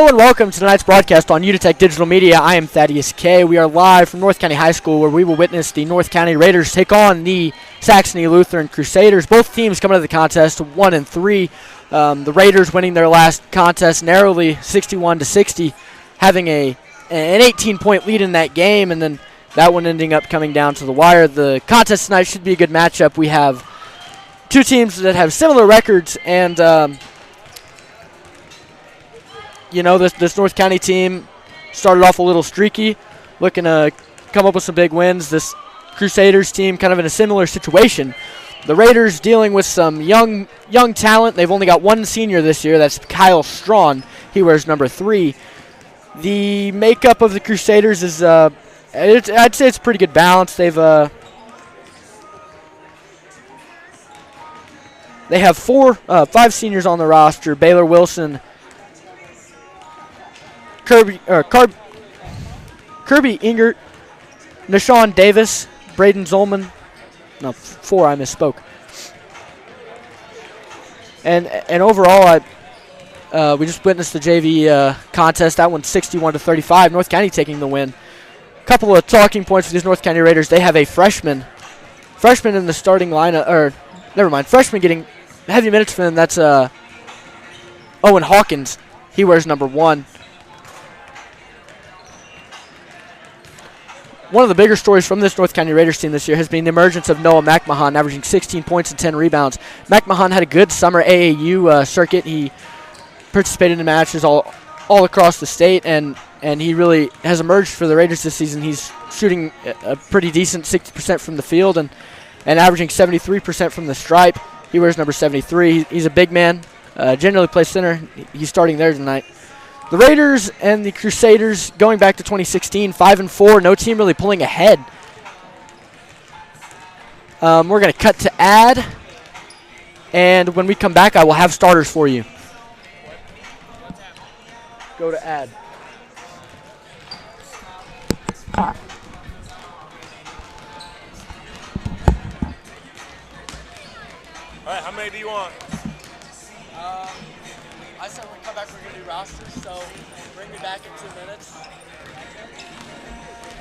Hello and welcome to tonight's broadcast on UniTec Digital Media. I am Thaddeus K. We are live from North County High School where we will witness the North County Raiders take on the Saxony Lutheran Crusaders. Both teams coming to the contest 1-3. The Raiders winning their last contest narrowly 61-60, having an 18-point lead in that game, and then that one ending up coming down to the wire. The contest tonight should be a good matchup. We have two teams that have similar records, and this North County team started off a little streaky, looking to come up with some big wins. This Crusaders team kind of in a similar situation. The Raiders dealing with some young talent. They've only got one senior this year. That's Kyle Strawn. He wears number 3. The makeup of the Crusaders is, I'd say it's a pretty good balance. They have 5 seniors on the roster: Baylor Wilson, Kirby Ingert, Nashawn Davis, Braden Zolman. No, 4, I misspoke. And overall, we just witnessed the JV contest. That one's 61-35. North County taking the win. Couple of talking points for these North County Raiders. They have a freshman in the starting lineup, or never mind, freshman getting heavy minutes for them. That's Owen Hawkins. He wears number 1. One of the bigger stories from this North County Raiders team this year has been the emergence of Noah McMahon, averaging 16 points and 10 rebounds. McMahon had a good summer AAU circuit. He participated in matches all across the state, and he really has emerged for the Raiders this season. He's shooting a pretty decent 60% from the field and averaging 73% from the stripe. He wears number 73. He's a big man, generally plays center. He's starting there tonight. The Raiders and the Crusaders, going back to 2016, 5-4, no team really pulling ahead. We're going to cut to ad, and when we come back, I will have starters for you. Go to ad. All right, how many do you want? I said when we come back, we're going to do rosters, so bring me back in 2 minutes.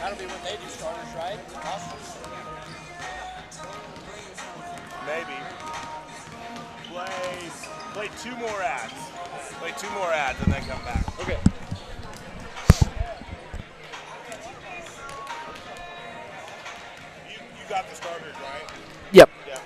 That'll be when they do starters, right? Rosters? Maybe. Play 2 more ads. Play 2 more ads and then come back. Okay. You got the starters, right? Yep. Yeah.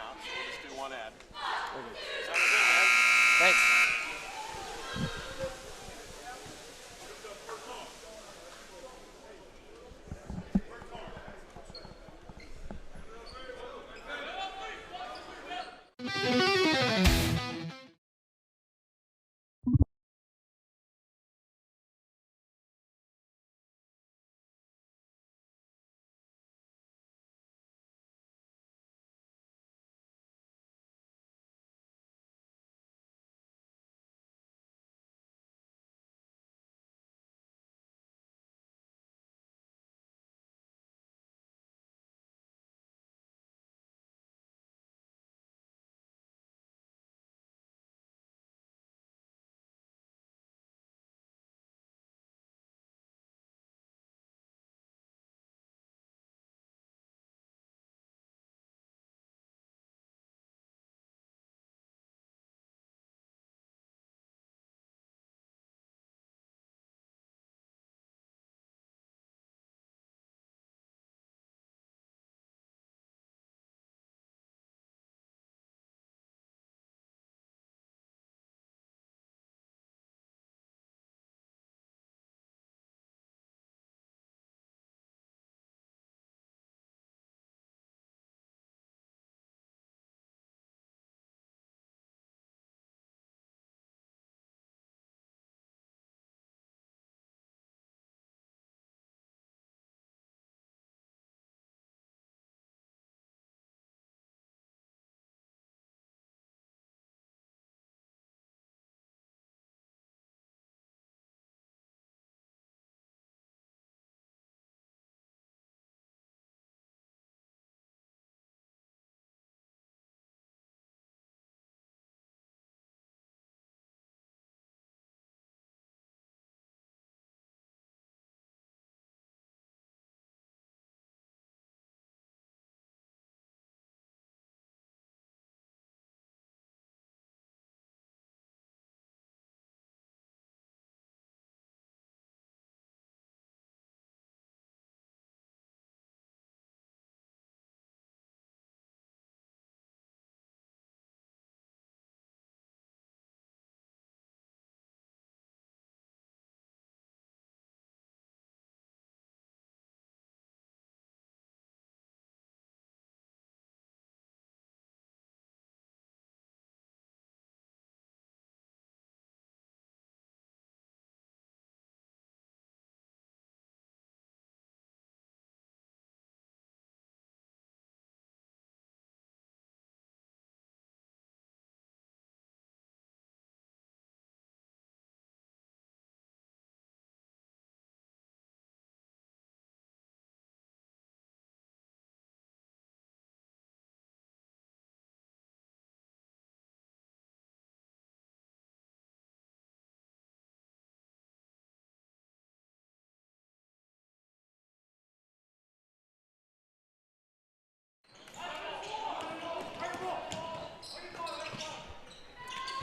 timeout, so we'll just do one ad. Okay. Sounds good, man. Thanks.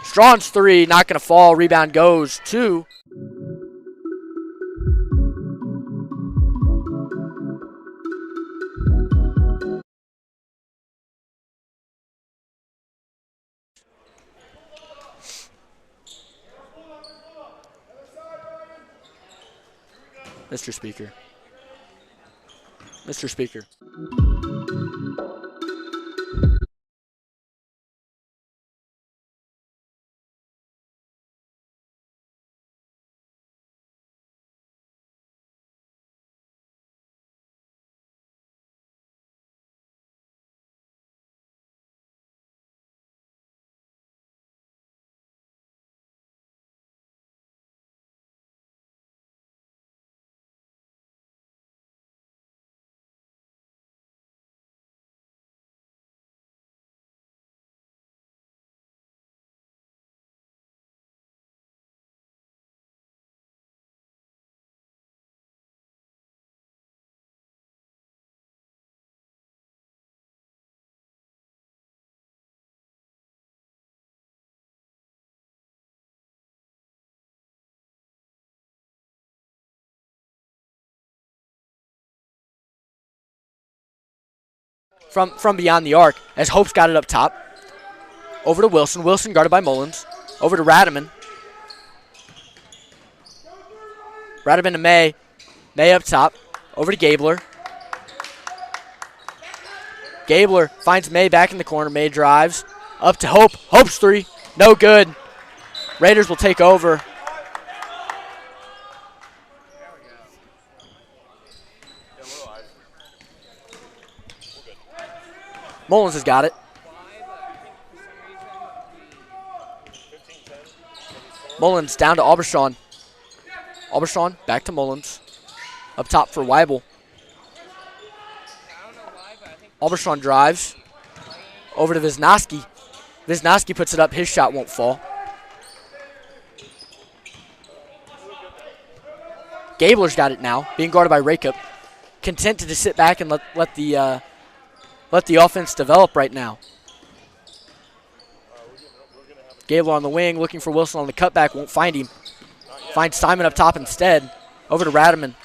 Strawn's three, not going to fall. Rebound goes to Mr. Speaker. Mr. Speaker. from beyond the arc as Hope's got it up top. Over to Wilson. Wilson guarded by Mullins. Over to Radaman. Radaman to May. May up top. Over to Gabler. Gabler finds May back in the corner. May drives. Up to Hope. Hope's three. No good. Raiders will take over. Mullins has got it. Mullins down to Aubuchon. Aubuchon back to Mullins. Up top for Weibel. Aubuchon drives. Over to Wisnowski. Wisnowski puts it up. His shot won't fall. Gabler's got it now, being guarded by Rakup. Content to just sit back and let the offense develop right now. Gabler on the wing, looking for Wilson on the cutback, won't find him. Finds Simon up top instead. Over to Radaman.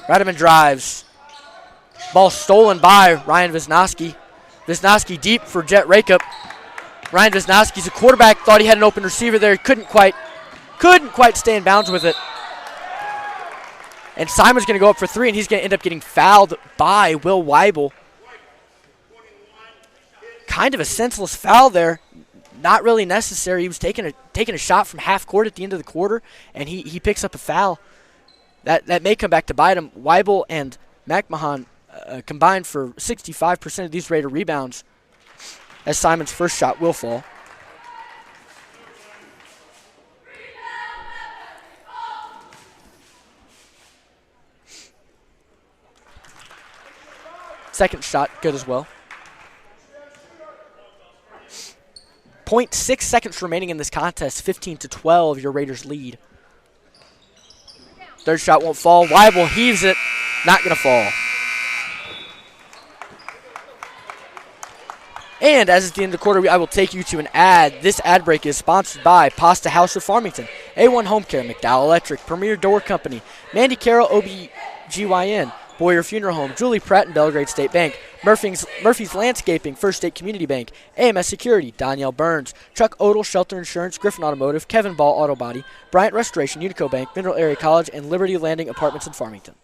Radaman drives. Ball stolen by Ryan Wisnowski. Wisnowski deep for Jet Rakup. Ryan Wisnowski's a quarterback, thought he had an open receiver there, couldn't quite stay in bounds with it. And Simon's going to go up for three, and he's going to end up getting fouled by Will Weibel. Kind of a senseless foul there. Not really necessary. He was taking a shot from half court at the end of the quarter, and he picks up a foul. That may come back to bite him. Weibel and McMahon combined for 65% of these Raider rebounds, as Simon's first shot will fall. Second shot, good as well. 0.6 seconds remaining in this contest. 15-12, your Raiders lead. Third shot won't fall. Weibel heaves it. Not going to fall. And as it's the end of the quarter, I will take you to an ad. This ad break is sponsored by Pasta House of Farmington, A1 Home Care, McDowell Electric, Premier Door Company, Mandy Carroll OBGYN, Boyer Funeral Home, Julie Pratt and Belgrade State Bank, Murphy's Landscaping, First State Community Bank, AMS Security, Danielle Burns, Chuck Odell Shelter Insurance, Griffin Automotive, Kevin Ball Auto Body, Bryant Restoration, Unico Bank, Mineral Area College, and Liberty Landing Apartments in Farmington.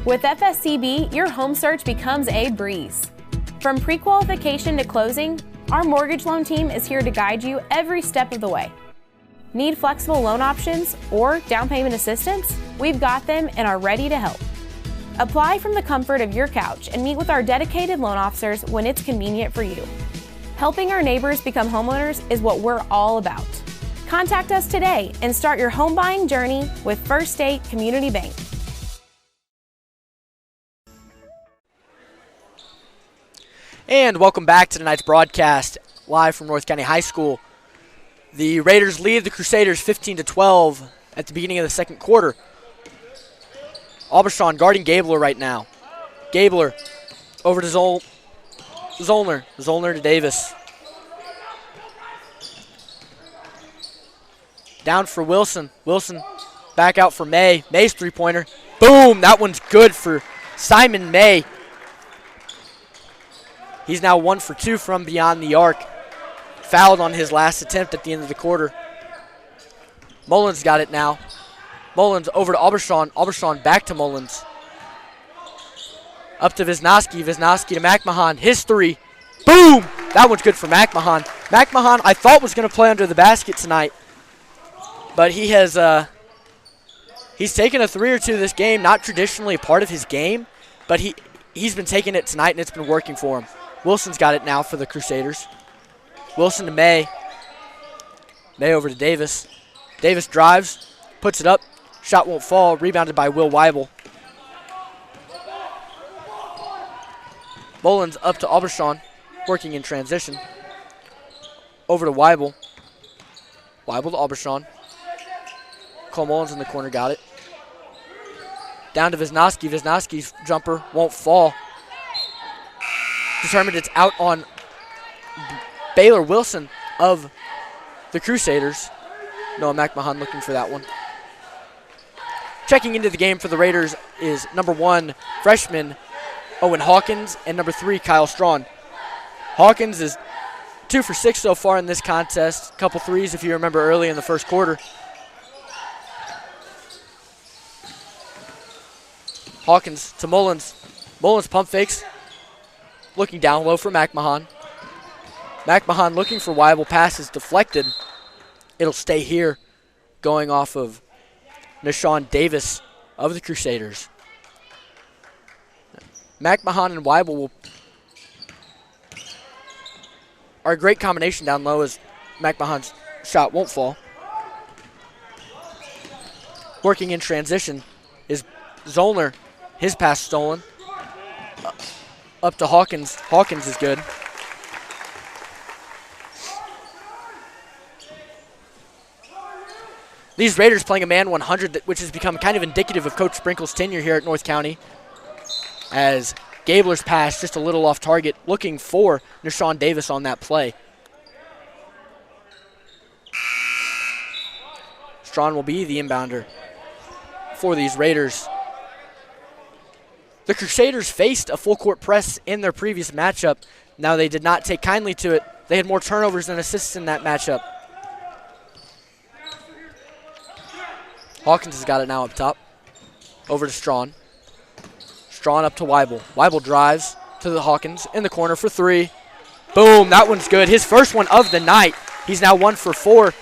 With FSCB, your home search becomes a breeze. From pre-qualification to closing, our mortgage loan team is here to guide you every step of the way. Need flexible loan options or down payment assistance? We've got them and are ready to help. Apply from the comfort of your couch and meet with our dedicated loan officers when it's convenient for you. Helping our neighbors become homeowners is what we're all about. Contact us today and start your home buying journey with First State Community Bank. And welcome back to tonight's broadcast, live from North County High School. The Raiders lead the Crusaders 15-12 at the beginning of the second quarter. Aubuchon guarding Gabler right now. Gabler over to Zollner. Zollner to Davis. Down for Wilson. Wilson back out for May. May's three-pointer. Boom! That one's good for Simon May. He's now 1 for 2 from beyond the arc. Fouled on his last attempt at the end of the quarter. Mullins got it now. Mullins over to Aubuchon. Aubuchon back to Mullins. Up to Wisnowski. Wisnowski to McMahon. His three. Boom! That one's good for McMahon. McMahon, I thought, was going to play under the basket tonight. But he has he's taken a three or two this game. Not traditionally a part of his game, but he's been taking it tonight, and it's been working for him. Wilson's got it now for the Crusaders. Wilson to May. May over to Davis. Davis drives, puts it up. Shot won't fall. Rebounded by Will Weibel. Mullins up to Aubuchon, working in transition. Over to Weibel. Weibel to Aubuchon. Cole Mullins in the corner got it. Down to Wisnowski. Wisnowski's jumper won't fall. Determined it's out on Baylor Wilson of the Crusaders. Noah McMahon looking for that one. Checking into the game for the Raiders is number 1 freshman Owen Hawkins and number 3 Kyle Strawn. Hawkins is 2 for 6 so far in this contest. Couple threes if you remember early in the first quarter. Hawkins to Mullins. Mullins pump fakes. Looking down low for McMahon. McMahon looking for Weibel. Pass is deflected. It'll stay here, going off of Nashawn Davis of the Crusaders. McMahon and Weibel are a great combination down low as McMahon's shot won't fall. Working in transition is Zollner. His pass stolen. Up to Hawkins. Hawkins is good. These Raiders playing a man 100, which has become kind of indicative of Coach Sprinkle's tenure here at North County. As Gabler's pass just a little off target, looking for Nashawn Davis on that play. Strawn will be the inbounder for these Raiders. The Crusaders faced a full court press in their previous matchup. Now they did not take kindly to it. They had more turnovers than assists in that matchup. Hawkins has got it now up top. Over to Strawn. Strawn up to Weibel. Weibel drives to the Hawkins in the corner for 3. Boom, that one's good. His first one of the night. He's now 1 for 4.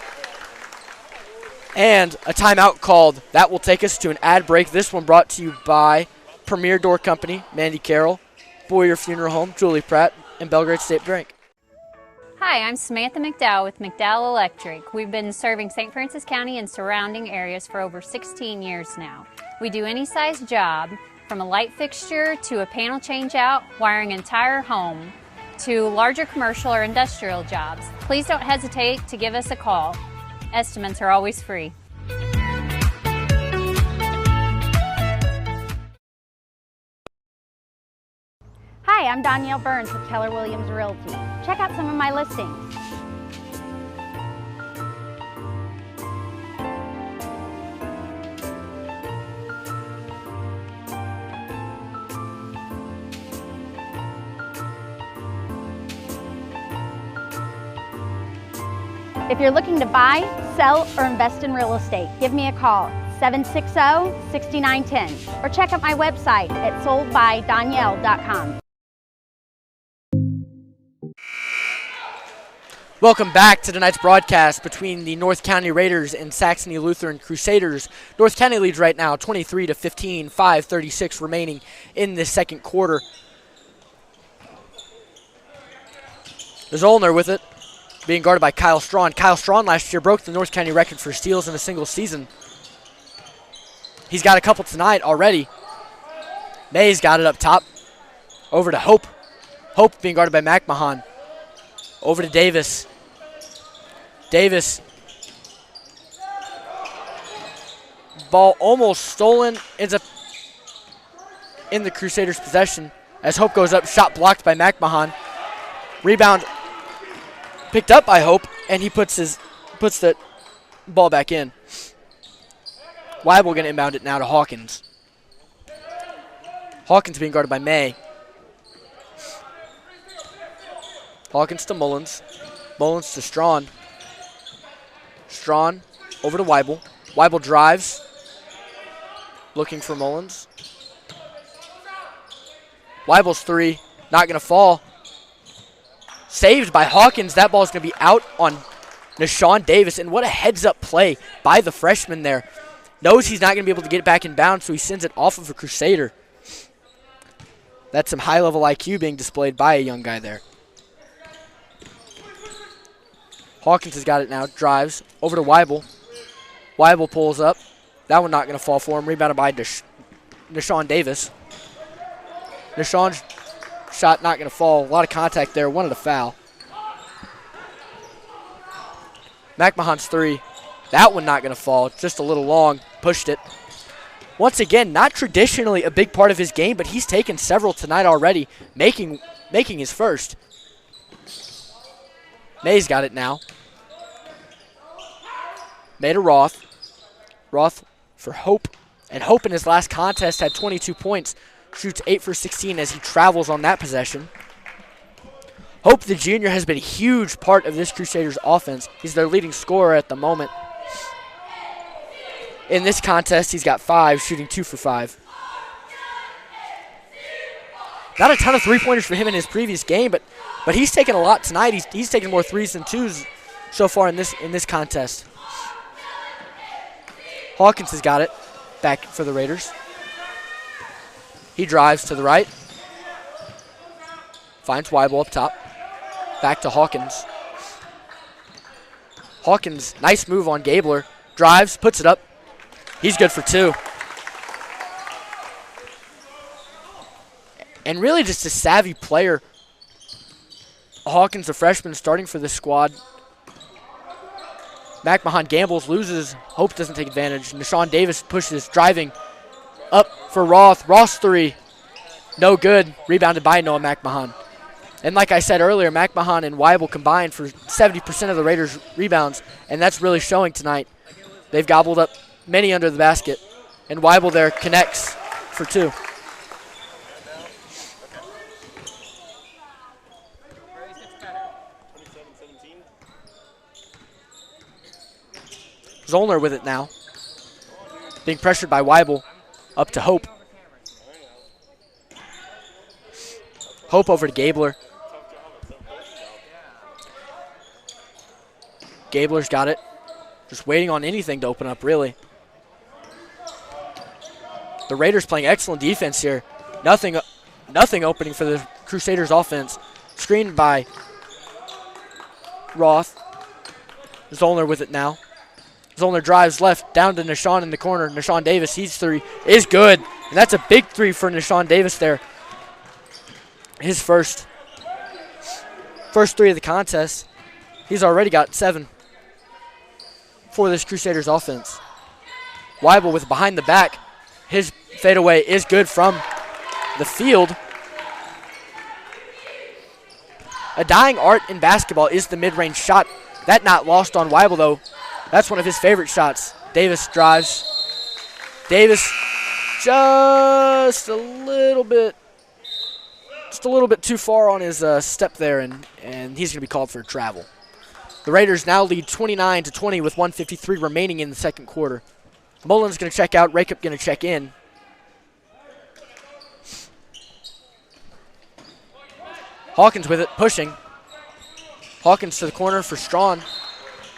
And a timeout called. That will take us to an ad break. This one brought to you by Premier Door Company, Mandy Carroll, Boyer Funeral Home, Julie Pratt, and Belgrade State Drink. Hi, I'm Samantha McDowell with McDowell Electric. We've been serving St. Francis County and surrounding areas for over 16 years now. We do any size job, from a light fixture to a panel change out, wiring an entire home, to larger commercial or industrial jobs. Please don't hesitate to give us a call. Estimates are always free. Hi, I'm Danielle Burns with Keller Williams Realty. Check out some of my listings. If you're looking to buy, sell, or invest in real estate, give me a call, 760-6910, or check out my website at soldbydanielle.com. Welcome back to tonight's broadcast between the North County Raiders and Saxony Lutheran Crusaders. North County leads right now 23-15, 5:36 remaining in the second quarter. Zollner with it, being guarded by Kyle Strawn. Kyle Strawn last year broke the North County record for steals in a single season. He's got a couple tonight already. May's got it up top. Over to Hope. Hope being guarded by McMahon. Over to Davis. Davis. Ball almost stolen. Ends up in the Crusaders' possession as Hope goes up. Shot blocked by McMahon. Rebound picked up by Hope, and he puts the ball back in. Weibel going to inbound it now to Hawkins. Hawkins being guarded by May. Hawkins to Mullins. Mullins to Strawn. Strawn over to Weibel. Weibel drives. Looking for Mullins. Weibel's 3. Not going to fall. Saved by Hawkins. That ball's going to be out on Nashawn Davis. And what a heads-up play by the freshman there. Knows he's not going to be able to get it back in bounds, so he sends it off of a Crusader. That's some high-level IQ being displayed by a young guy there. Hawkins has got it now. Drives over to Weibel. Weibel pulls up. That one not going to fall for him. Rebounded by Nashawn Davis. Nashawn's shot not going to fall. A lot of contact there. Wanted a foul. McMahon's 3. That one not going to fall. Just a little long. Pushed it. Once again, not traditionally a big part of his game, but he's taken several tonight already, making his first. May's got it now. May to Roth. Roth for Hope. And Hope in his last contest had 22 points. Shoots 8 for 16 as he travels on that possession. Hope, the junior, has been a huge part of this Crusaders offense. He's their leading scorer at the moment. In this contest, he's got 5, shooting 2 for 5. Not a ton of three-pointers for him in his previous game, but he's taken a lot tonight. He's taken more 3s than 2s so far in this contest. Hawkins has got it back for the Raiders. He drives to the right. Finds Weibel up top. Back to Hawkins. Hawkins, nice move on Gabler. Drives, puts it up. He's good for 2. And really just a savvy player. Hawkins, the freshman, starting for the squad. McMahon gambles, loses. Hope doesn't take advantage. Nashawn Davis pushes, driving up for Roth. Roth's 3. No good. Rebounded by Noah McMahon. And like I said earlier, McMahon and Weibel combined for 70% of the Raiders' rebounds, and that's really showing tonight. They've gobbled up many under the basket, and Weibel there connects for 2. Zollner with it now. Being pressured by Weibel. Up to Hope. Hope over to Gabler. Gabler's got it. Just waiting on anything to open up, really. The Raiders playing excellent defense here. Nothing opening for the Crusaders offense. Screened by Roth. Zollner with it now. Zollner drives left, down to Nashawn in the corner. Nashawn Davis, he's 3, is good. And that's a big 3 for Nashawn Davis there. His first 3 of the contest. He's already got 7 for this Crusaders offense. Weibel with behind the back. His fadeaway is good from the field. A dying art in basketball is the mid-range shot. That not lost on Weibel, though. That's one of his favorite shots. Davis drives. Davis just a little bit too far on his step there, and he's going to be called for travel. The Raiders now lead 29-20 with 1:53 remaining in the second quarter. Mullen's going to check out. Rakup going to check in. Hawkins with it, pushing. Hawkins to the corner for Strawn.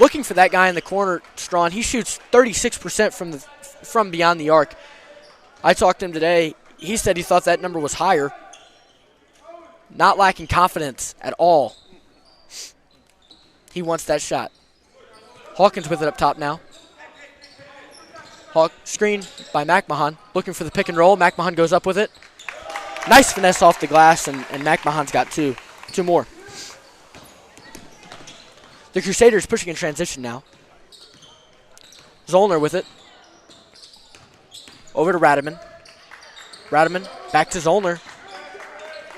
Looking for that guy in the corner, Strawn. He shoots 36% from beyond the arc. I talked to him today. He said he thought that number was higher. Not lacking confidence at all. He wants that shot. Hawkins with it up top now. Screen by McMahon. Looking for the pick and roll. McMahon goes up with it. Nice finesse off the glass, and McMahon's got 2 more. The Crusaders pushing in transition now. Zollner with it. Over to Radaman. Radaman back to Zollner.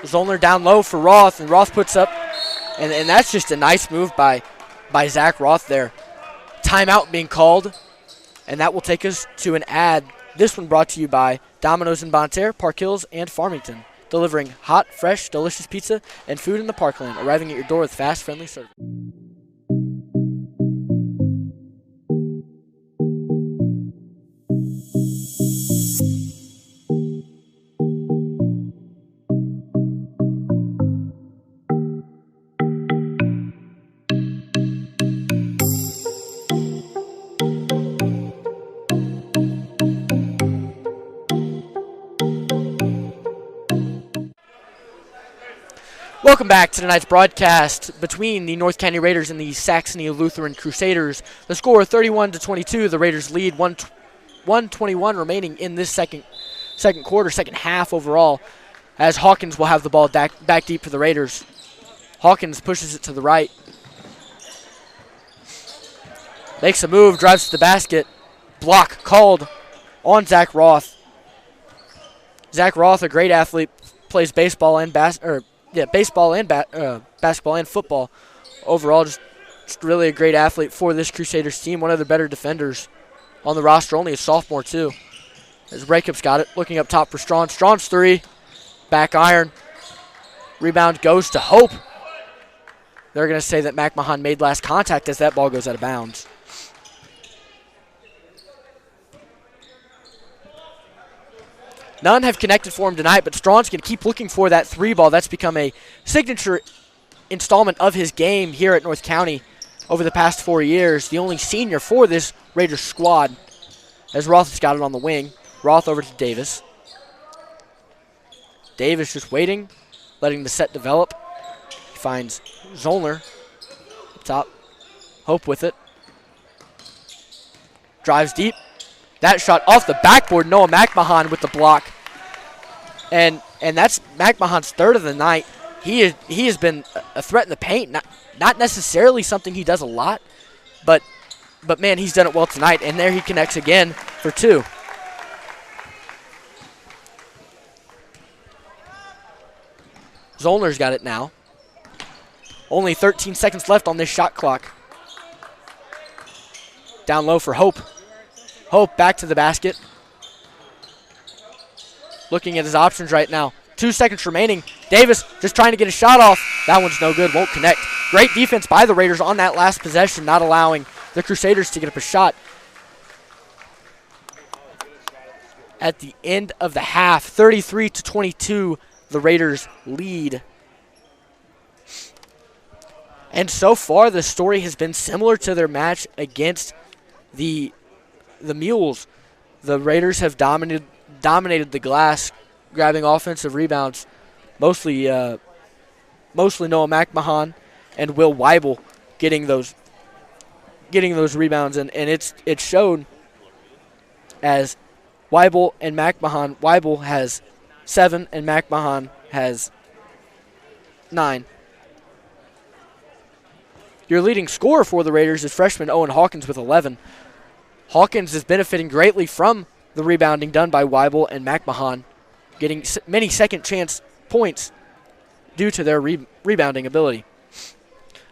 Zollner down low for Roth, and Roth puts up. And that's just a nice move by Zach Roth there. Timeout being called, and that will take us to an ad. This one brought to you by Domino's in Bonne Terre, Park Hills, and Farmington. Delivering hot, fresh, delicious pizza and food in the Parkland, arriving at your door with fast, friendly service. Welcome back to tonight's broadcast between the North County Raiders and the Saxony Lutheran Crusaders. The score 31-22. The Raiders lead 1:21 remaining in this second quarter, second half overall, as Hawkins will have the ball back deep for the Raiders. Hawkins pushes it to the right. Makes a move, drives to the basket. Block called on Zach Roth. Zach Roth, a great athlete, plays baseball and basketball and football. Overall, just really a great athlete for this Crusaders team. One of the better defenders on the roster, only a sophomore too. As Breakup's got it, looking up top for Strawn. Strawn's three, back iron. Rebound goes to Hope. They're going to say that McMahon made last contact as that ball goes out of bounds. None have connected for him tonight, but Strawn's going to keep looking for that three ball. That's become a signature installment of his game here at North County over the past 4 years. The only senior for this Raiders squad, as Roth has got it on the wing. Roth over to Davis. Davis just waiting, letting the set develop. He finds Zollner up top. Hope with it. Drives deep. That shot off the backboard. Noah McMahon with the block. And that's McMahon's third of the night. He has been a threat in the paint. Not necessarily something he does a lot, but man, he's done it well tonight. And there he connects again for two. Zollner's got it now. Only 13 seconds left on this shot clock. Down low for Hope. Hope back to the basket. Looking at his options right now. 2 seconds remaining. Davis just trying to get a shot off. That one's no good, won't connect. Great defense by the Raiders on that last possession, not allowing the Crusaders to get up a shot. At the end of the half, 33-22, the Raiders lead. And so far, the story has been similar to their match against the Mules. The Raiders have dominated the glass, grabbing offensive rebounds, mostly Noah McMahon and Will Weibel getting those rebounds, and it's shown as Weibel and McMahon. Weibel has 7 and McMahon has 9. Your leading scorer for the Raiders is freshman Owen Hawkins with 11. Hawkins is benefiting greatly from the rebounding done by Weibel and McMahon, getting many second chance points due to their rebounding ability.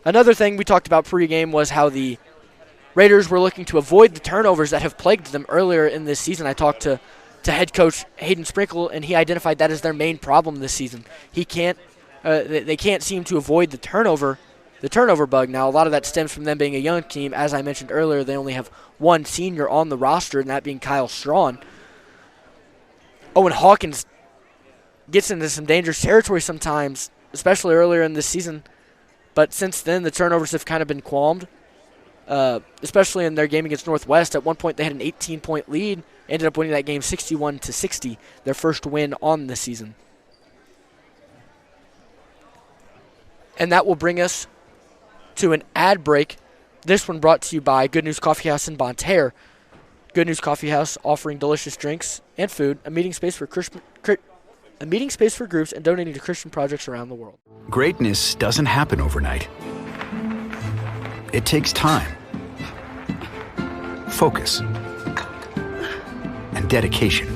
Another thing we talked about pregame was how the Raiders were looking to avoid the turnovers that have plagued them earlier in this season. I talked to head coach Hayden Sprinkle, and he identified that as their main problem this season. They can't seem to avoid the turnover bug. Now, a lot of that stems from them being a young team. As I mentioned earlier, they only have one senior on the roster, and that being Kyle Strawn. Owen Hawkins gets into some dangerous territory sometimes, especially earlier in this season. But since then, the turnovers have kind of been qualmed, especially in their game against Northwest. At one point, they had an 18-point lead, ended up winning that game 61-60, their first win on the season. And that will bring us to an ad break. This one brought to you by Good News Coffee House in Bonne Terre. Good News Coffee House offering delicious drinks and food, a meeting space for groups, and donating to Christian projects around the world. Greatness doesn't happen overnight. It takes time, focus, and dedication.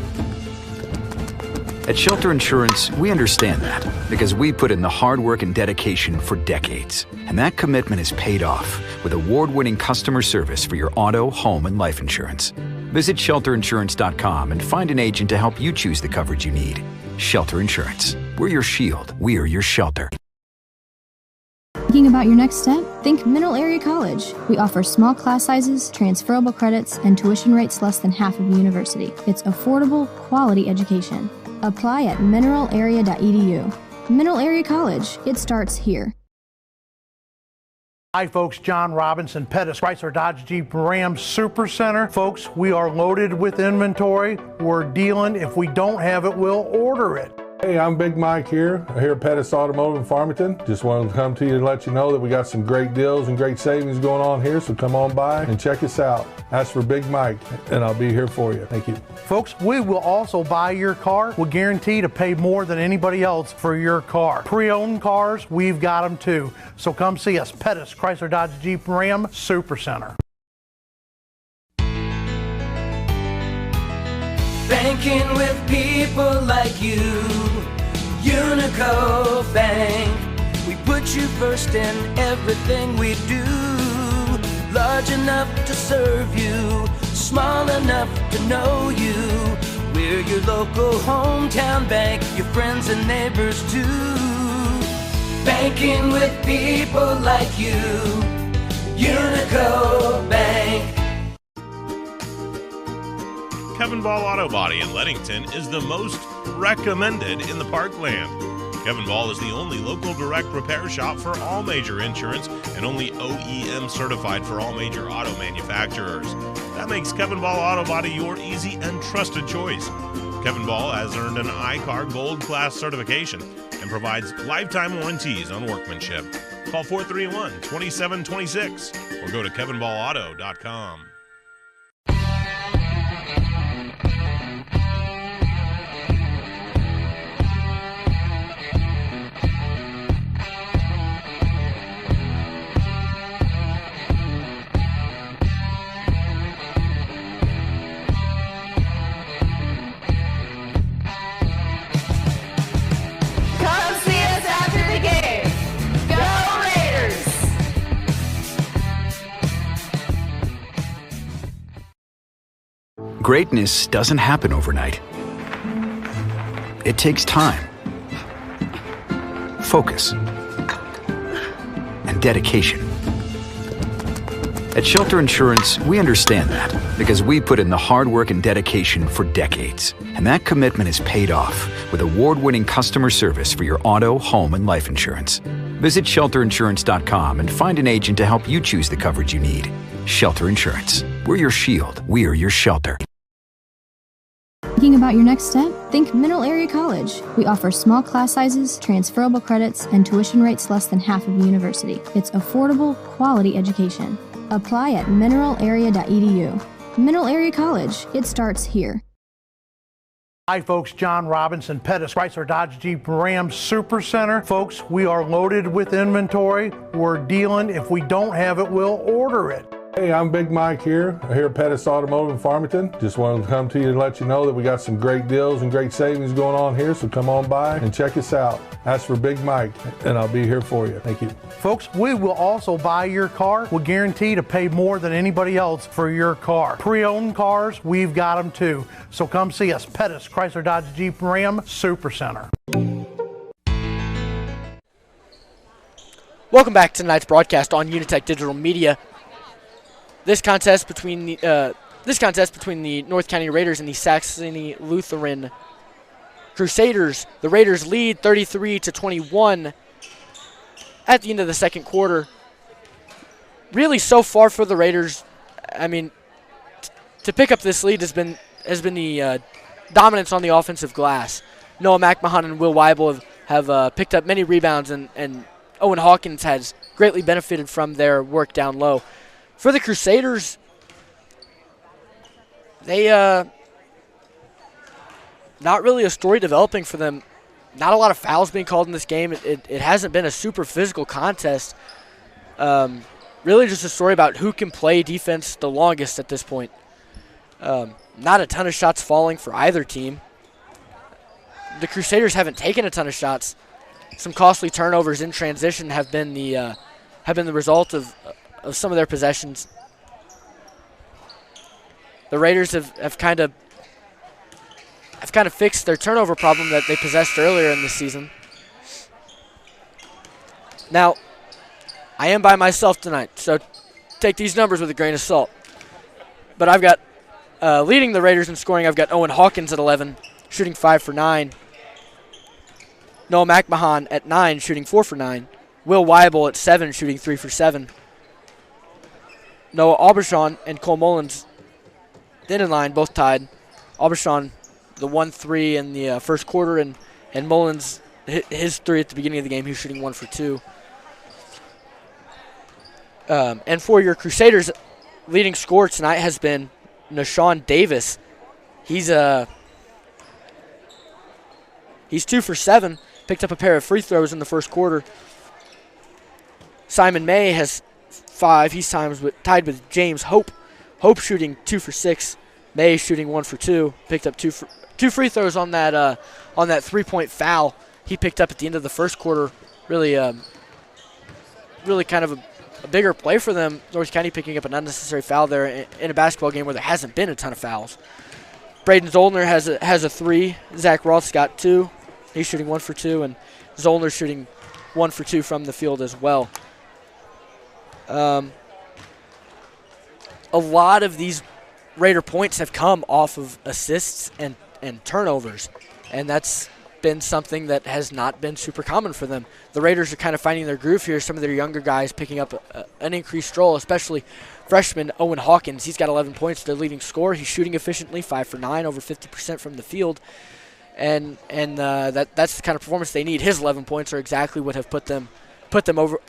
At Shelter Insurance, we understand that because we put in the hard work and dedication for decades. And that commitment is paid off with award-winning customer service for your auto, home, and life insurance. Visit shelterinsurance.com and find an agent to help you choose the coverage you need. Shelter Insurance. We're your shield. We're your shelter. Thinking about your next step? Think Mineral Area College. We offer small class sizes, transferable credits, and tuition rates less than half of a university. It's affordable, quality education. Apply at mineralarea.edu. Mineral Area College. It starts here. Hi folks, John Robinson, Pettis Chrysler Dodge Jeep Ram Super Center. Folks, we are loaded with inventory. We're dealing. If we don't have it, we'll order it. Hey, I'm Big Mike here at Pettis Automotive in Farmington. Just wanted to come to you and let you know that we got some great deals and great savings going on here, so come on by and check us out. Ask for Big Mike, and I'll be here for you. Thank you. Folks, we will also buy your car. We'll guarantee to pay more than anybody else for your car. Pre-owned cars, we've got them too. So come see us, Pettis Chrysler Dodge Jeep Ram Super Center. Banking with people like you. UniTec Bank. We put you first in everything we do. Large enough to serve you, small enough to know you. We're your local hometown bank, your friends and neighbors too. Banking with people like you. UniTec Bank. Kevin Ball Auto Body in Leadington is the most recommended in the Parkland. Kevin Ball is the only local direct repair shop for all major insurance and only OEM certified for all major auto manufacturers. That makes Kevin Ball Auto Body your easy and trusted choice. Kevin Ball has earned an ICAR Gold Class certification and provides lifetime warranties on workmanship. Call 431-2726 or go to kevinballauto.com. Greatness doesn't happen overnight. It takes time, focus, and dedication. At Shelter Insurance, we understand that because we put in the hard work and dedication for decades. And that commitment is paid off with award-winning customer service for your auto, home, and life insurance. Visit shelterinsurance.com and find an agent to help you choose the coverage you need. Shelter Insurance. We're your shield. We are your shelter. Thinking about your next step? Think Mineral Area College. We offer small class sizes, transferable credits, and tuition rates less than half of a university. It's affordable, quality education. Apply at mineralarea.edu. Mineral Area College. It starts here. Hi folks, John Robinson, Pettis, Chrysler Dodge Jeep Ram Super Center. Folks, we are loaded with inventory. We're dealing. If we don't have it, we'll order it. Hey, I'm Big Mike here at Pettis Automotive in Farmington. Just wanted to come to you and let you know that we got some great deals and great savings going on here, so come on by and check us out. Ask for Big Mike, and I'll be here for you. Thank you. Folks, we will also buy your car. We'll guarantee to pay more than anybody else for your car. Pre-owned cars, we've got them too. So come see us, Pettis, Chrysler Dodge Jeep Ram Super Center. Welcome back to tonight's broadcast on UniTec Digital Media. This contest between the North County Raiders and the Saxony Lutheran Crusaders. The Raiders lead 33-21 at the end of the second quarter. Really, so far for the Raiders, I mean, to pick up this lead has been the dominance on the offensive glass. Noah McMahon and Will Weibel have picked up many rebounds, and Owen Hawkins has greatly benefited from their work down low. For the Crusaders, they not really a story developing for them. Not a lot of fouls being called in this game. It hasn't been a super physical contest. Really just a story about who can play defense the longest at this point. Not a ton of shots falling for either team. The Crusaders haven't taken a ton of shots. Some costly turnovers in transition have been the result of some of their possessions. The Raiders have kind of fixed their turnover problem that they possessed earlier in the season. Now, I am by myself tonight, so take these numbers with a grain of salt. But I've got, leading the Raiders in scoring, I've got Owen Hawkins at 11, shooting 5 for 9. Noah McMahon at 9, shooting 4 for 9. Will Weibel at 7, shooting 3 for 7. Noah Aubuchon and Cole Mullins then in line, both tied. Aubuchon, the 1-3 in the first quarter, and Mullins hit his 3 at the beginning of the game. He was shooting 1 for 2. And for your Crusaders, leading scorer tonight has been Nashawn Davis. He's 2 for 7. Picked up a pair of free throws in the first quarter. Simon May has 5. He's tied with James Hope. Hope shooting 2 for 6. May shooting 1 for 2. Picked up 2 free throws on that 3-point foul he picked up at the end of the first quarter. Really kind of a bigger play for them. North County picking up an unnecessary foul there in a basketball game where there hasn't been a ton of fouls. Braden Zollner has a 3. Zach Roth's got 2. He's shooting 1 for 2, and Zollner's shooting 1 for 2 from the field as well. A lot of these Raider points have come off of assists and turnovers, and that's been something that has not been super common for them. The Raiders are kind of finding their groove here. Some of their younger guys picking up an increased role, especially freshman Owen Hawkins. He's got 11 points, their leading scorer. He's shooting efficiently, 5 for 9, over 50% from the field, and that's the kind of performance they need. His 11 points are exactly what have put them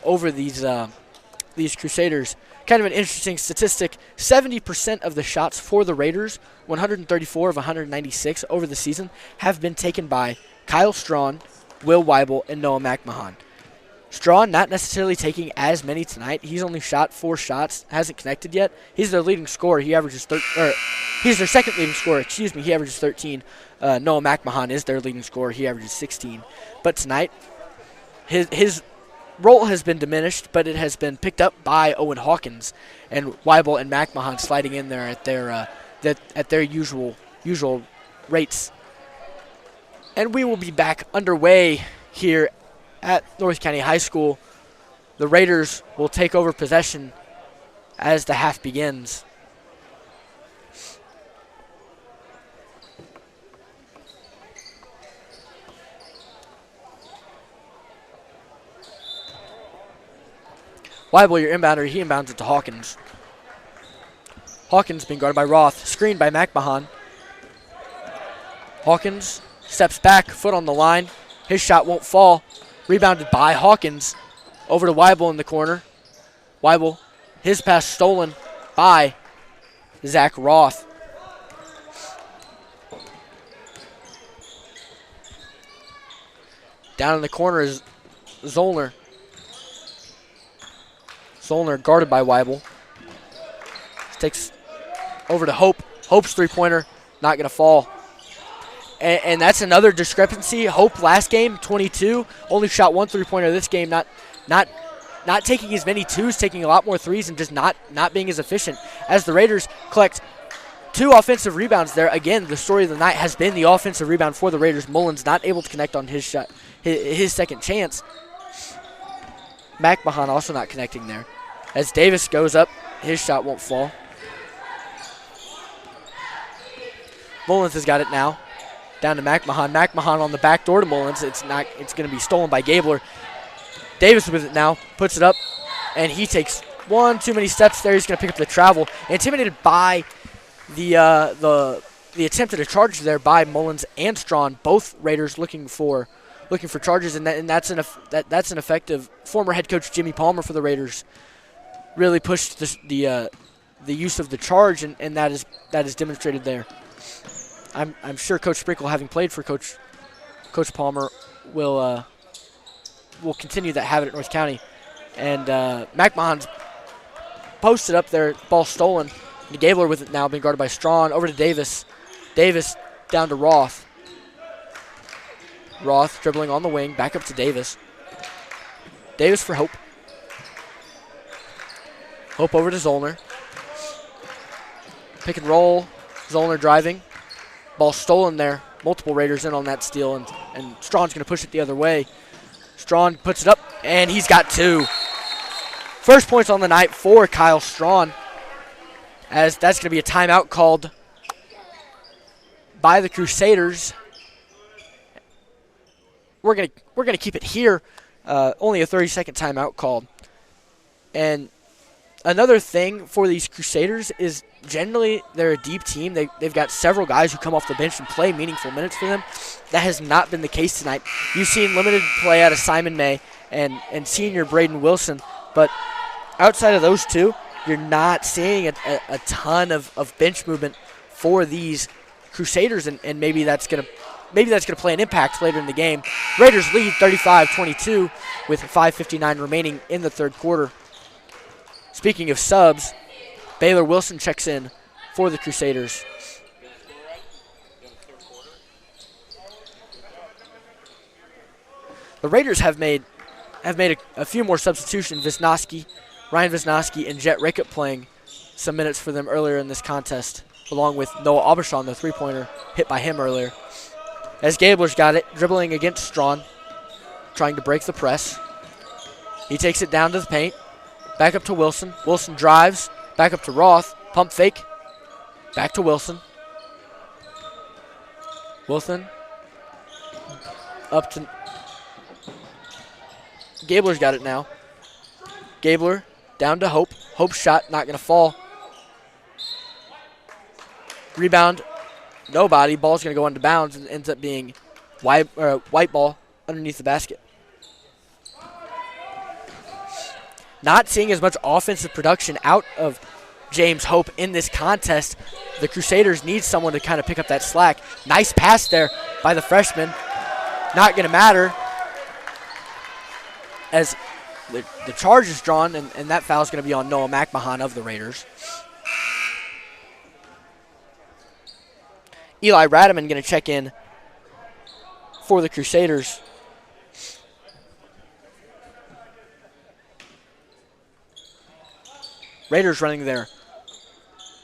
over these Crusaders. Kind of an interesting statistic, 70% of the shots for the Raiders, 134 of 196 over the season, have been taken by Kyle Strawn, Will Weibel, and Noah McMahon. Strawn not necessarily taking as many tonight. He's only shot 4 shots, hasn't connected yet. He's their leading scorer. He averages he's their second leading scorer. He averages 13. Noah McMahon is their leading scorer. He averages 16. But tonight, his role has been diminished, but it has been picked up by Owen Hawkins and Weibel and McMahon sliding in there at their usual rates. And we will be back underway here at North County High School. The Raiders will take over possession as the half begins. Weibel, your inbounder, he inbounds it to Hawkins. Hawkins being guarded by Roth, screened by McMahon. Hawkins steps back, foot on the line. His shot won't fall. Rebounded by Hawkins. Over to Weibel in the corner. Weibel, his pass stolen by Zach Roth. Down in the corner is Zollner. Zollner guarded by Weibel. Takes over to Hope. Hope's three-pointer, not going to fall. And that's another discrepancy. Hope last game, 22, only shot 1 three-pointer this game. Not taking as many twos, taking a lot more threes, and just not being as efficient. As the Raiders collect 2 offensive rebounds there. Again, the story of the night has been the offensive rebound for the Raiders. Mullins not able to connect on his shot, his second chance. McMahon also not connecting there. As Davis goes up, his shot won't fall. Mullins has got it now. Down to McMahon. McMahon on the back door to Mullins. It's going to be stolen by Gabler. Davis with it now. Puts it up, and he takes one too many steps there. He's going to pick up the travel. Intimidated by the attempted charge there by Mullins and Strawn. Both Raiders looking for charges, and that's an effective. Former head coach Jimmy Palmer for the Raiders really pushed the use of the charge, and that is demonstrated there. I'm sure Coach Sprinkle, having played for Coach Palmer, will continue that habit at North County. And McMahon's posted up there, ball stolen. And Gabler with it now, being guarded by Strawn. Over to Davis. Davis down to Roth. Roth dribbling on the wing, back up to Davis. Davis for Hope. Hope over to Zollner. Pick and roll. Zollner driving. Ball stolen there. Multiple Raiders in on that steal, and Strawn's going to push it the other way. Strawn puts it up, and he's got 2. First points on the night for Kyle Strawn, as that's going to be a timeout called by the Crusaders. We're gonna keep it here. Only a 30-second timeout called. And another thing for these Crusaders is generally they're a deep team. They've got several guys who come off the bench and play meaningful minutes for them. That has not been the case tonight. You've seen limited play out of Simon May and senior Braden Wilson, but outside of those two, you're not seeing a ton of bench movement for these Crusaders, and maybe that's gonna play an impact later in the game. Raiders lead 35-22 with 5:59 remaining in the third quarter. Speaking of subs, Baylor Wilson checks in for the Crusaders. The Raiders have made a few more substitutions. Ryan Wisnowski, and Jet Rickett playing some minutes for them earlier in this contest, along with Noah Aubuchon, the three-pointer hit by him earlier. As Gabler's got it, dribbling against Strawn, trying to break the press. He takes it down to the paint. Back up to Wilson. Wilson drives. Back up to Roth. Pump fake. Back to Wilson. Wilson. Up to... Gabler's got it now. Gabler down to Hope. Hope's shot not going to fall. Rebound. Nobody. Ball's going to go into bounds and ends up being white ball underneath the basket. Not seeing as much offensive production out of James Hope in this contest. The Crusaders need someone to kind of pick up that slack. Nice pass there by the freshman. Not going to matter as the charge is drawn, and that foul is going to be on Noah McMahon of the Raiders. Eli Radaman going to check in for the Crusaders. Raiders running their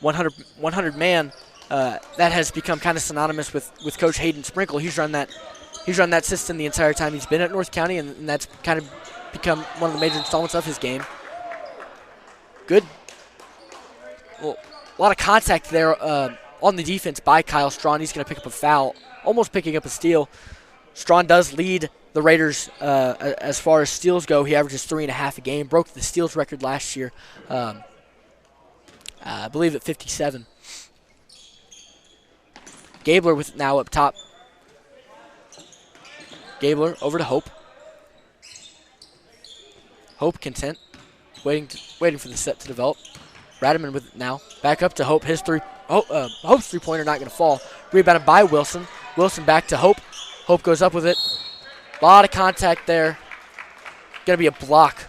100 man. That has become kind of synonymous with Coach Hayden Sprinkle. He's run that system the entire time he's been at North County, and that's kind of become one of the major installments of his game. Good. Well, a lot of contact there on the defense by Kyle Strawn. He's going to pick up a foul, almost picking up a steal. Strawn does lead the Raiders as far as steals go. He averages 3.5 a game. Broke the steals record last year. I believe at 57. Gabler with it now up top. Gabler over to Hope. Hope content, waiting for the set to develop. Radaman with it now. Back up to Hope. Hope's three-pointer not going to fall. Rebounded by Wilson. Wilson back to Hope. Hope goes up with it. A lot of contact there. Going to be a block.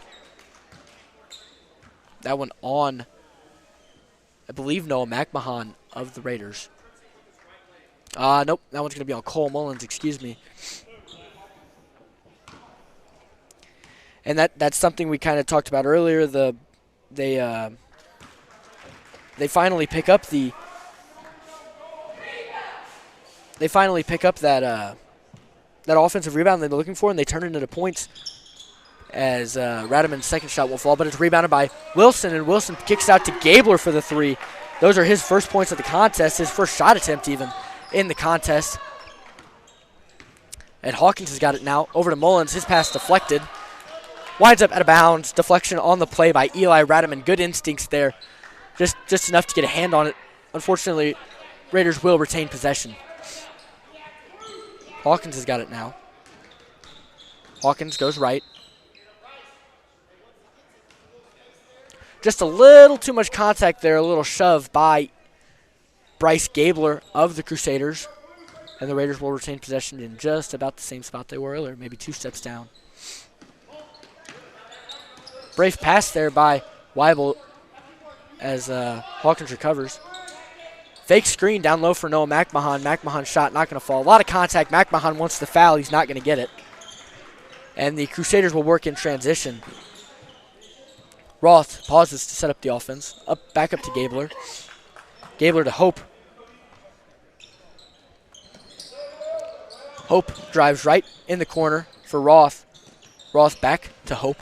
That one on, I believe, Noah McMahon of the Raiders. Nope, that one's going to be on Cole Mullins, excuse me. And that's something we kind of talked about earlier. They finally pick up that offensive rebound they've been looking for, and they turn it into points. As Radaman's second shot will fall, but it's rebounded by Wilson, and Wilson kicks out to Gabler for the three. Those are his first points of the contest, his first shot attempt even in the contest. And Hawkins has got it now. Over to Mullins. His pass deflected. Winds up out of bounds. Deflection on the play by Eli Radaman. Good instincts there. Just enough to get a hand on it. Unfortunately, Raiders will retain possession. Hawkins has got it now. Hawkins goes right. Just a little too much contact there, a little shove by Bryce Gabler of the Crusaders. And the Raiders will retain possession in just about the same spot they were earlier, maybe 2 steps down. Brave pass there by Weibel as Hawkins recovers. Fake screen down low for Noah McMahon. McMahon's shot not going to fall. A lot of contact. McMahon wants the foul. He's not going to get it. And the Crusaders will work in transition. Roth pauses to set up the offense. Back up to Gabler. Gabler to Hope. Hope drives right in the corner for Roth. Roth back to Hope.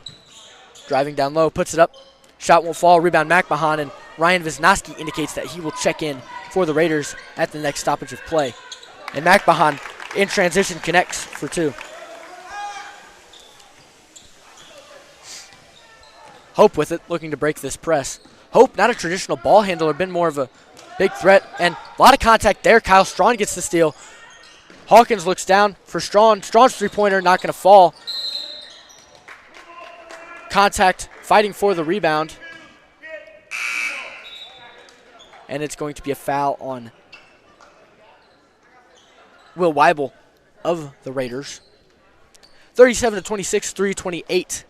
Driving down low, puts it up. Shot won't fall. Rebound McMahon, and Ryan Wisnowski indicates that he will check in for the Raiders at the next stoppage of play. And McMahon in transition connects for 2. Hope with it, looking to break this press. Hope, not a traditional ball handler, been more of a big threat. And a lot of contact there. Kyle Strawn gets the steal. Hawkins looks down for Strawn. Strawn's three-pointer not going to fall. Contact, fighting for the rebound. And it's going to be a foul on Will Weibel of the Raiders. 37-26, 3:28.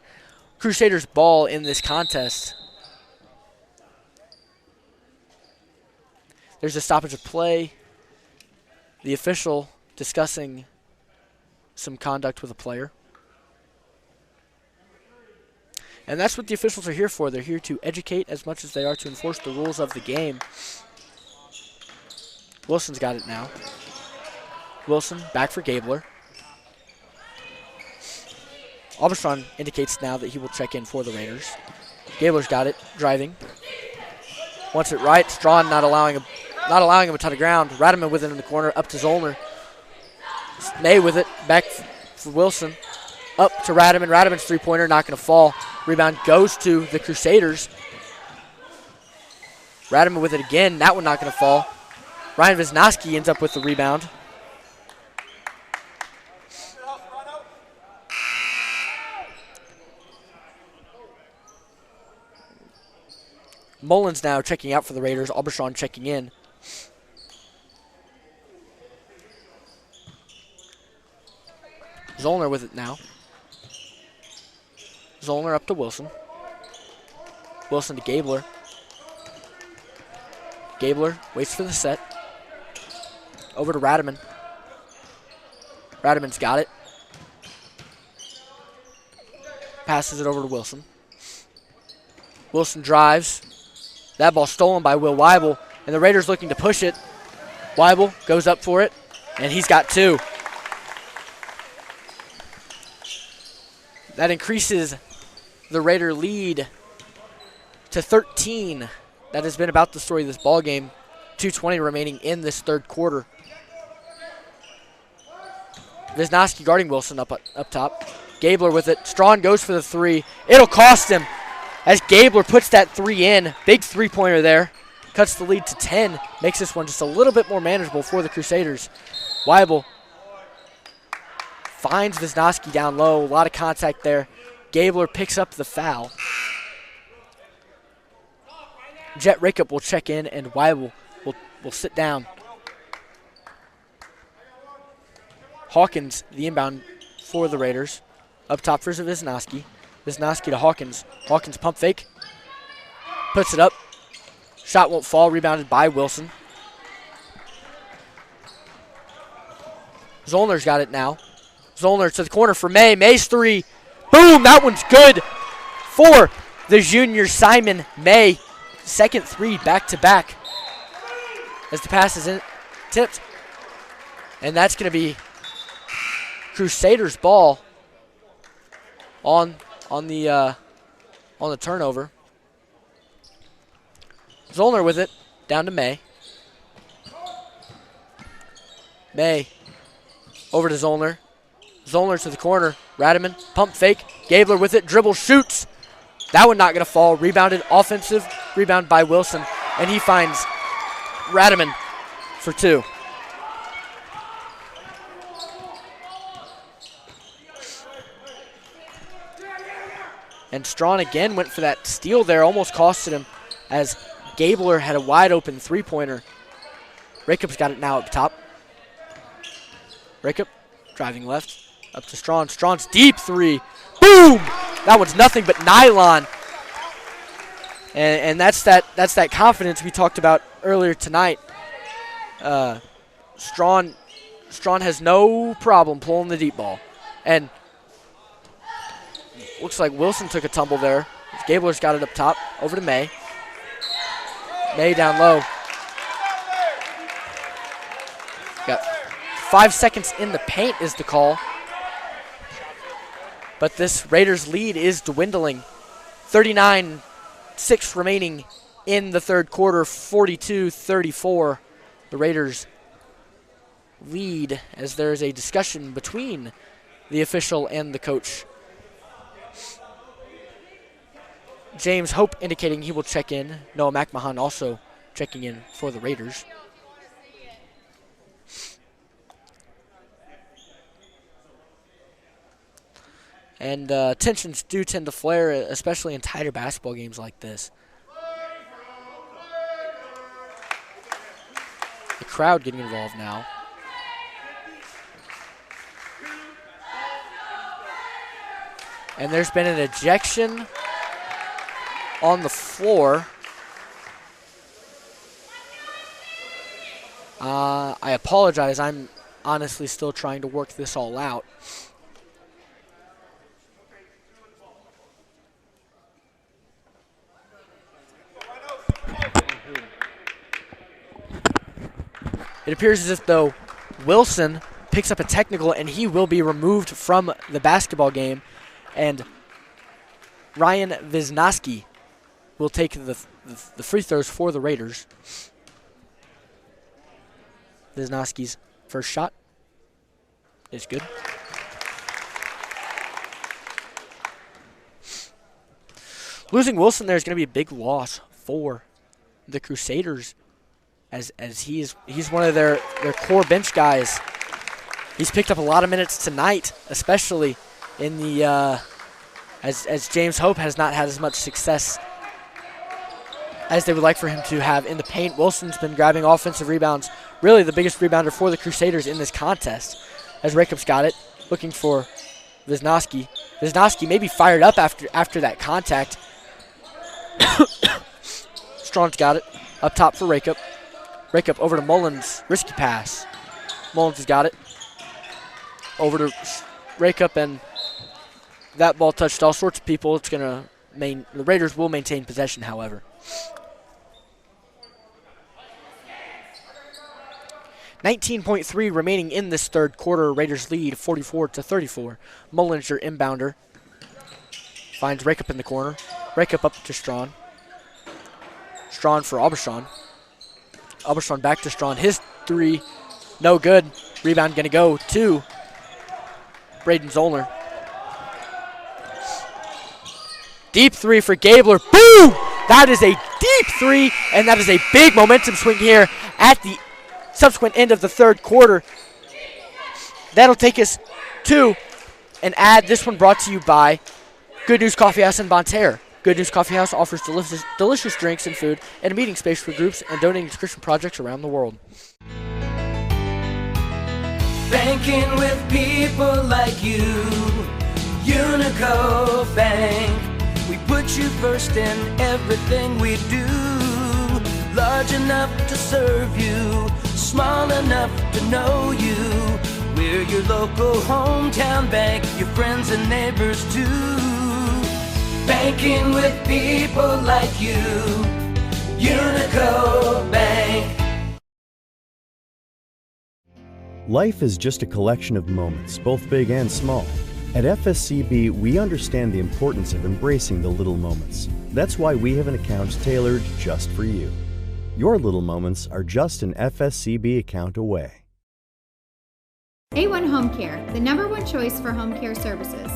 Crusaders ball in this contest. There's a stoppage of play. The official discussing some conduct with a player. And that's what the officials are here for. They're here to educate as much as they are to enforce the rules of the game. Wilson's got it now. Wilson back for Gabler. Arbitron indicates now that he will check in for the Raiders. Gabler's got it, driving. Wants it right. Strawn not allowing him a ton of ground. Radaman with it in the corner, up to Zollner. May with it, back for Wilson. Up to Radaman. Radaman's three-pointer, not going to fall. Rebound goes to the Crusaders. Radaman with it again. That one not going to fall. Ryan Wisnowski ends up with the rebound. Mullins now checking out for the Raiders. Arbitron checking in. Zollner with it now. Zollner up to Wilson. Wilson to Gabler. Gabler waits for the set. Over to Radaman. Radaman's got it. Passes it over to Wilson. Wilson drives. That ball stolen by Will Weibel, and the Raiders looking to push it. Weibel goes up for it, and he's got two. That increases the Raider lead to 13. That has been about the story of this ball game. 2:20 remaining in this third quarter. Wisnowski guarding Wilson up top. Gabler with it. Strawn goes for the three. It'll cost him as Gabler puts that three in. Big three-pointer there. Cuts the lead to 10. Makes this one just a little bit more manageable for the Crusaders. Weibel finds Wisnowski down low. A lot of contact there. Gabler picks up the foul. Jet Rakup will check in, and Weibel will sit down. Hawkins, the inbound for the Raiders. Up top for Wisnowski. Wisnowski to Hawkins. Hawkins pump fake. Puts it up. Shot won't fall. Rebounded by Wilson. Zollner's got it now. Zollner to the corner for May. May's three. Boom! That one's good for the junior Simon May. Second three back-to-back as the pass is in, tipped. And that's going to be Crusaders' ball on the turnover. Zollner with it, down to May. May over to Zollner. Zollner to the corner. Radaman, pump fake. Gabler with it, dribble, shoots. That one not going to fall. Rebounded, offensive rebound by Wilson, and he finds Radaman for two. And Strawn again went for that steal there, almost costed him as Gabler had a wide open three-pointer. Rakup's got it now up top. Rakup driving left, up to Strawn. Strawn's deep three. Boom! That one's nothing but nylon. And that's that confidence we talked about earlier tonight. Strawn has no problem pulling the deep ball. And looks like Wilson took a tumble there. Gabler's got it up top. Over to May. May down low. Got 5 seconds in the paint is the call. But this Raiders lead is dwindling. 39-6 remaining in the third quarter, 42-34. The Raiders lead as there is a discussion between the official and the coach. James Hope indicating he will check in. Noah McMahon also checking in for the Raiders. And tensions do tend to flare, especially in tighter basketball games like this. The crowd getting involved now. And there's been an ejection on the floor. I apologize. I'm honestly still trying to work this all out. It appears as if, though, Wilson picks up a technical, and he will be removed from the basketball game. And Ryan Wisnowski will take the free throws for the Raiders. Wisnowski's first shot is good. Losing Wilson there is going to be a big loss for the Crusaders, as he's one of their core bench guys. He's picked up a lot of minutes tonight, especially in the as James Hope has not had as much success as they would like for him to have in the paint. Wilson's been grabbing offensive rebounds, really the biggest rebounder for the Crusaders in this contest. As Rakup's got it, looking for Wisnowski. Wisnowski may be fired up after that contact. Strawn's got it. Up top for Rakup. Rakup over to Mullins. Risky pass. Mullins has got it. Over to Rakup, and that ball touched all sorts of people. It's going to the Raiders will maintain possession, however. 19.3 remaining in this third quarter. Raiders lead 44-34. Mullins, your inbounder, finds Rakup in the corner. Rakup up to Strawn. Strawn for Aubuchon. Aubuchon back to Strawn. His three, no good. Rebound going to go to Braden Zollner. Deep three for Gabler. Boom! That is a deep three, and that is a big momentum swing here at the subsequent end of the third quarter. That'll take us to an ad. This one brought to you by Good News Coffee House in Bonne Terre. Good News Coffee House offers delicious drinks and food and a meeting space for groups and donating to Christian projects around the world. Banking with people like you, Unico Bank. We put you first in everything we do. Large enough to serve you, small enough to know you. We're your local hometown bank, your friends and neighbors too. Banking with people like you, Unico Bank. Life is just a collection of moments, both big and small. At FSCB, we understand the importance of embracing the little moments. That's why we have an account tailored just for you. Your little moments are just an FSCB account away. A1 Home Care, the #1 choice for home care services.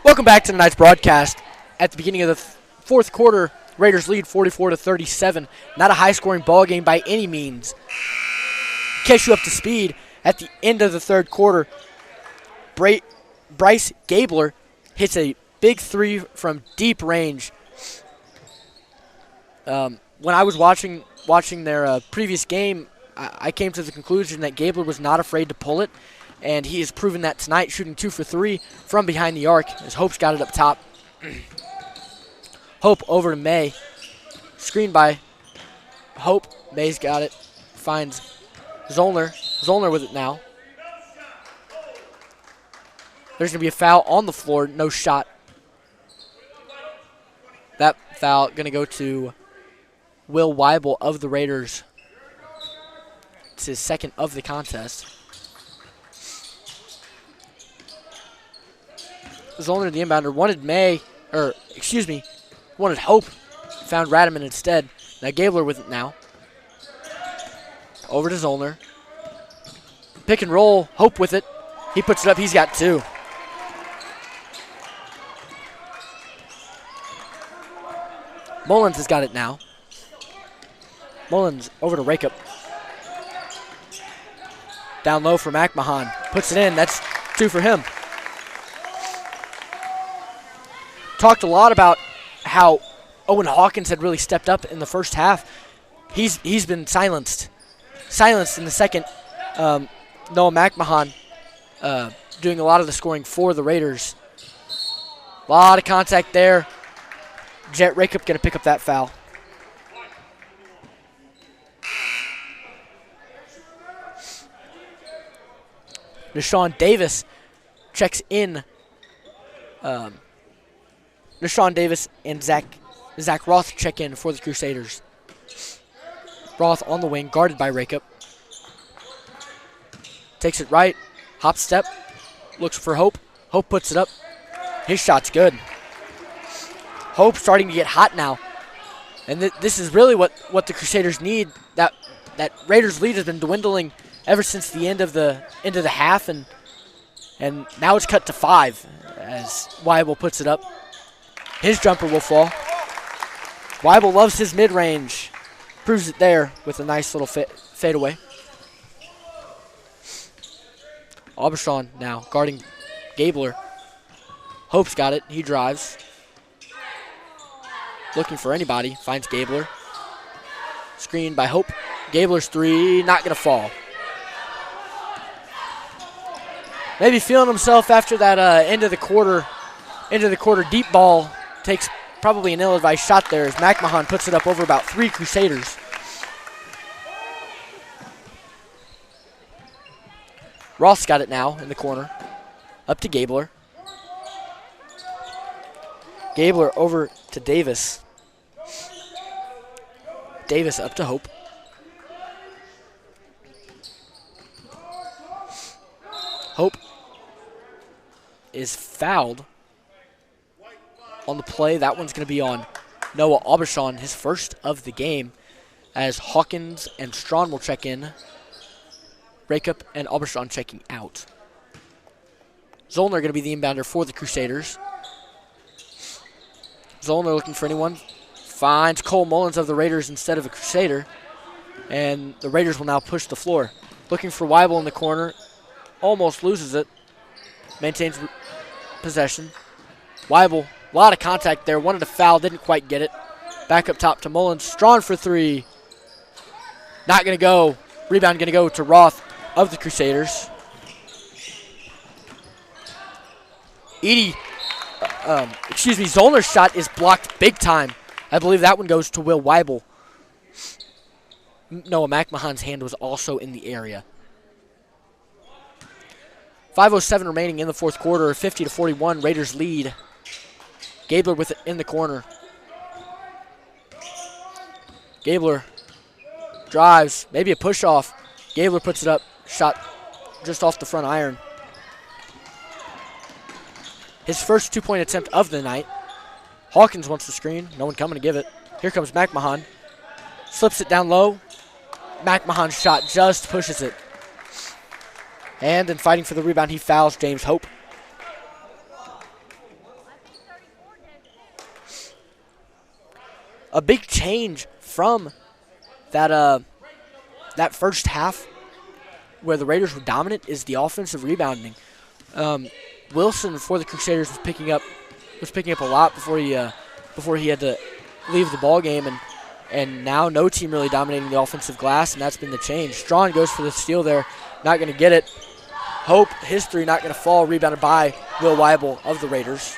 Welcome back to tonight's broadcast. At the beginning of the fourth quarter, Raiders lead 44-37. Not a high-scoring ball game by any means. To catch you up to speed, at the end of the third quarter, Bryce Gabler hits a big three from deep range. When I was watching their previous game, I came to the conclusion that Gabler was not afraid to pull it, and he has proven that tonight, shooting 2 for 3 from behind the arc, as Hope's got it up top. Hope over to May. Screened by Hope. May's got it. Finds Zollner. Zollner with it now. There's going to be a foul on the floor. No shot. That foul going to go to Will Weibel of the Raiders. It's his second of the contest. Zollner, the inbounder, wanted Hope. Found Radaman instead. Now Gabler with it now. Over to Zollner. Pick and roll. Hope with it. He puts it up. He's got 2. Mullins has got it now. Mullins over to Rakup. Down low for McMahon. Puts it in. That's 2 for him. Talked a lot about how Owen Hawkins had really stepped up in the first half. He's been silenced in the second. Noah McMahon doing a lot of the scoring for the Raiders. A lot of contact there. Jet Rakup going to pick up that foul. Deshaun Davis checks in. Deshaun Davis and Zach Zach Roth check in for the Crusaders. Roth on the wing, guarded by Rakup. Takes it right, hop step, looks for Hope. Hope puts it up. His shot's good. Hope starting to get hot now. And this is really what the Crusaders need. That Raiders lead has been dwindling ever since the end of the half, and now it's cut to 5 as Weibel puts it up. His jumper will fall. Weibel loves his mid-range. Proves it there with a nice little fadeaway. Aubuchon now guarding Gabler. Hope's got it. He drives. Looking for anybody. Finds Gabler. Screened by Hope. Gabler's 3. Not going to fall. Maybe feeling himself after that end of the quarter deep ball. Takes probably an ill-advised shot there as McMahon puts it up over about 3 Crusaders. Roth's got it now in the corner. Up to Gabler. Gabler over to Davis. Davis up to Hope. Hope is fouled on the play. That one's going to be on Noah Aubuchon, his first of the game, as Hawkins and Strawn will check in. Rakup and Aubuchon checking out. Zollner going to be the inbounder for the Crusaders. Zollner looking for anyone. Finds Cole Mullins of the Raiders instead of a Crusader. And the Raiders will now push the floor. Looking for Weibel in the corner. Almost loses it. Maintains possession. Weibel, a lot of contact there. Wanted to foul, didn't quite get it. Back up top to Mullins. Strawn for 3. Not going to go. Rebound going to go to Roth of the Crusaders. Zollner's shot is blocked big time. I believe that one goes to Will Weibel. Noah McMahon's hand was also in the area. 5:07 remaining in the fourth quarter. 50-41, Raiders lead. Gabler with it in the corner. Gabler drives, maybe a push off. Gabler puts it up, shot just off the front iron. His first 2-point attempt of the night. Hawkins wants the screen, no one coming to give it. Here comes McMahon. Slips it down low. McMahon's shot just pushes it. And in fighting for the rebound, he fouls James Hope. A big change from that first half where the Raiders were dominant is the offensive rebounding. Wilson for the Crusaders was picking up a lot before he had to leave the ball game, and now no team really dominating the offensive glass, and that's been the change. Strawn goes for the steal there, not going to get it. Hope, his 3 not going to fall, rebounded by Will Weibel of the Raiders.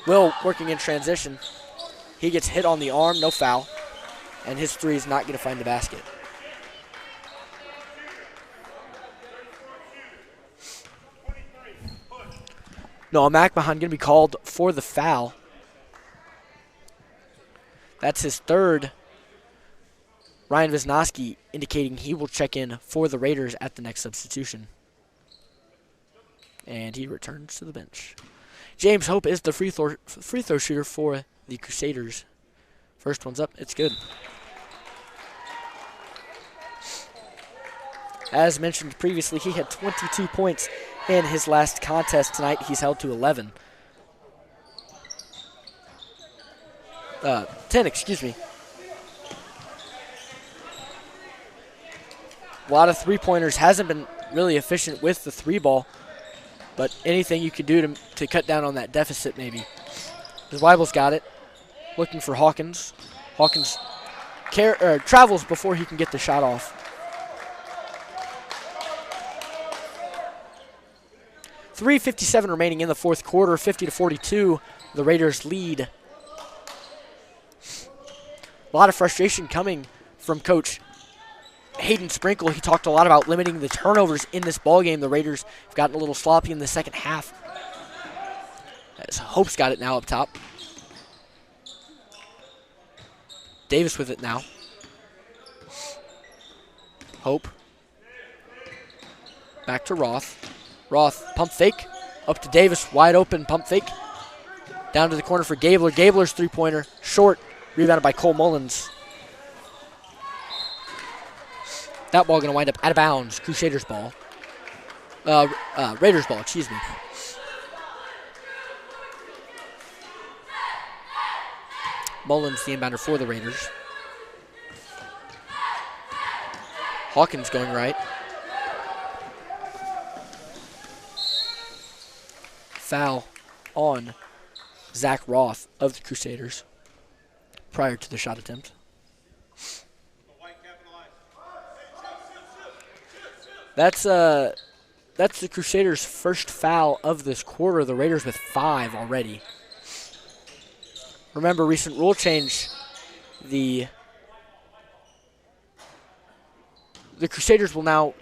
Will working in transition. He gets hit on the arm, no foul, and his 3 is not going to find the basket. Noah McMahon going to be called for the foul. That's his 3rd. Ryan Wisnowski indicating he will check in for the Raiders at the next substitution. And he returns to the bench. James Hope is the free throw shooter for the Crusaders. First one's up. It's good. As mentioned previously, he had 22 points in his last contest tonight. He's held to 11. 10, excuse me. A lot of three-pointers. Hasn't been really efficient with the 3-ball. But anything you could do to cut down on that deficit, maybe. Because Weibel's got it. Looking for Hawkins. Hawkins travels before he can get the shot off. 3:57 remaining in the fourth quarter. 50-42, the Raiders lead. A lot of frustration coming from Coach Hayden Sprinkle. He talked a lot about limiting the turnovers in this ballgame. The Raiders have gotten a little sloppy in the second half. As Hope's got it now up top. Davis with it now. Hope. Back to Roth. Roth, pump fake. Up to Davis, wide open, pump fake. Down to the corner for Gabler. Gabler's three-pointer, short. Rebounded by Cole Mullins. That ball going to wind up out of bounds. Crusaders ball. Raiders ball, excuse me. Mullins, the inbounder for the Raiders. Hawkins going right. Foul on Zach Roth of the Crusaders prior to the shot attempt. That's the Crusaders' first foul of this quarter. The Raiders with 5 already. Remember, recent rule change, the Crusaders will now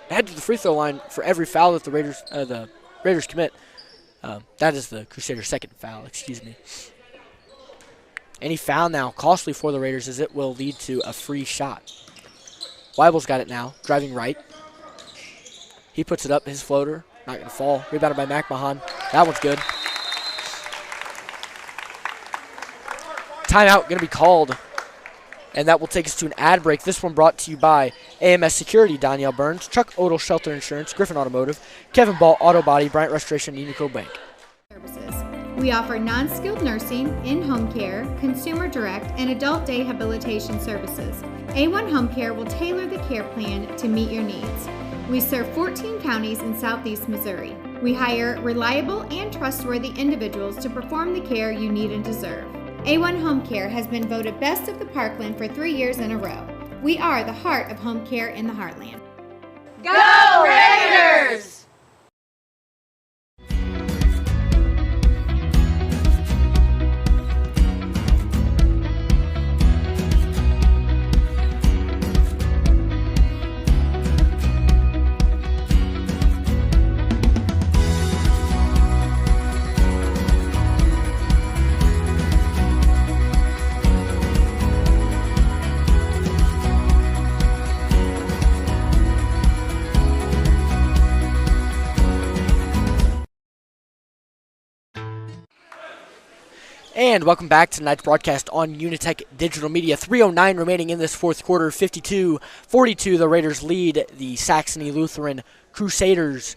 head to the free throw line for every foul that the Raiders commit. That is the Crusaders' second foul, excuse me. Any foul now, costly for the Raiders, as it will lead to a free shot. Weibel's got it now, driving right. He puts it up, his floater, not going to fall. Rebounded by McMahon. That one's good. Timeout going to be called, and that will take us to an ad break. This one brought to you by AMS Security, Danielle Burns, Chuck Odell Shelter Insurance, Griffin Automotive, Kevin Ball Auto Body, Bryant Restoration, and Unico Bank. We offer non-skilled nursing, in-home care, consumer direct, and adult day habilitation services. A1 Home Care will tailor the care plan to meet your needs. We serve 14 counties in southeast Missouri. We hire reliable and trustworthy individuals to perform the care you need and deserve. A1 Home Care has been voted Best of the Parkland for 3 years in a row. We are the heart of home care in the heartland. Go Raiders! And welcome back to tonight's broadcast on UniTec Digital Media. 3:09 remaining in this fourth quarter. 52-42, the Raiders lead the Saxony Lutheran Crusaders.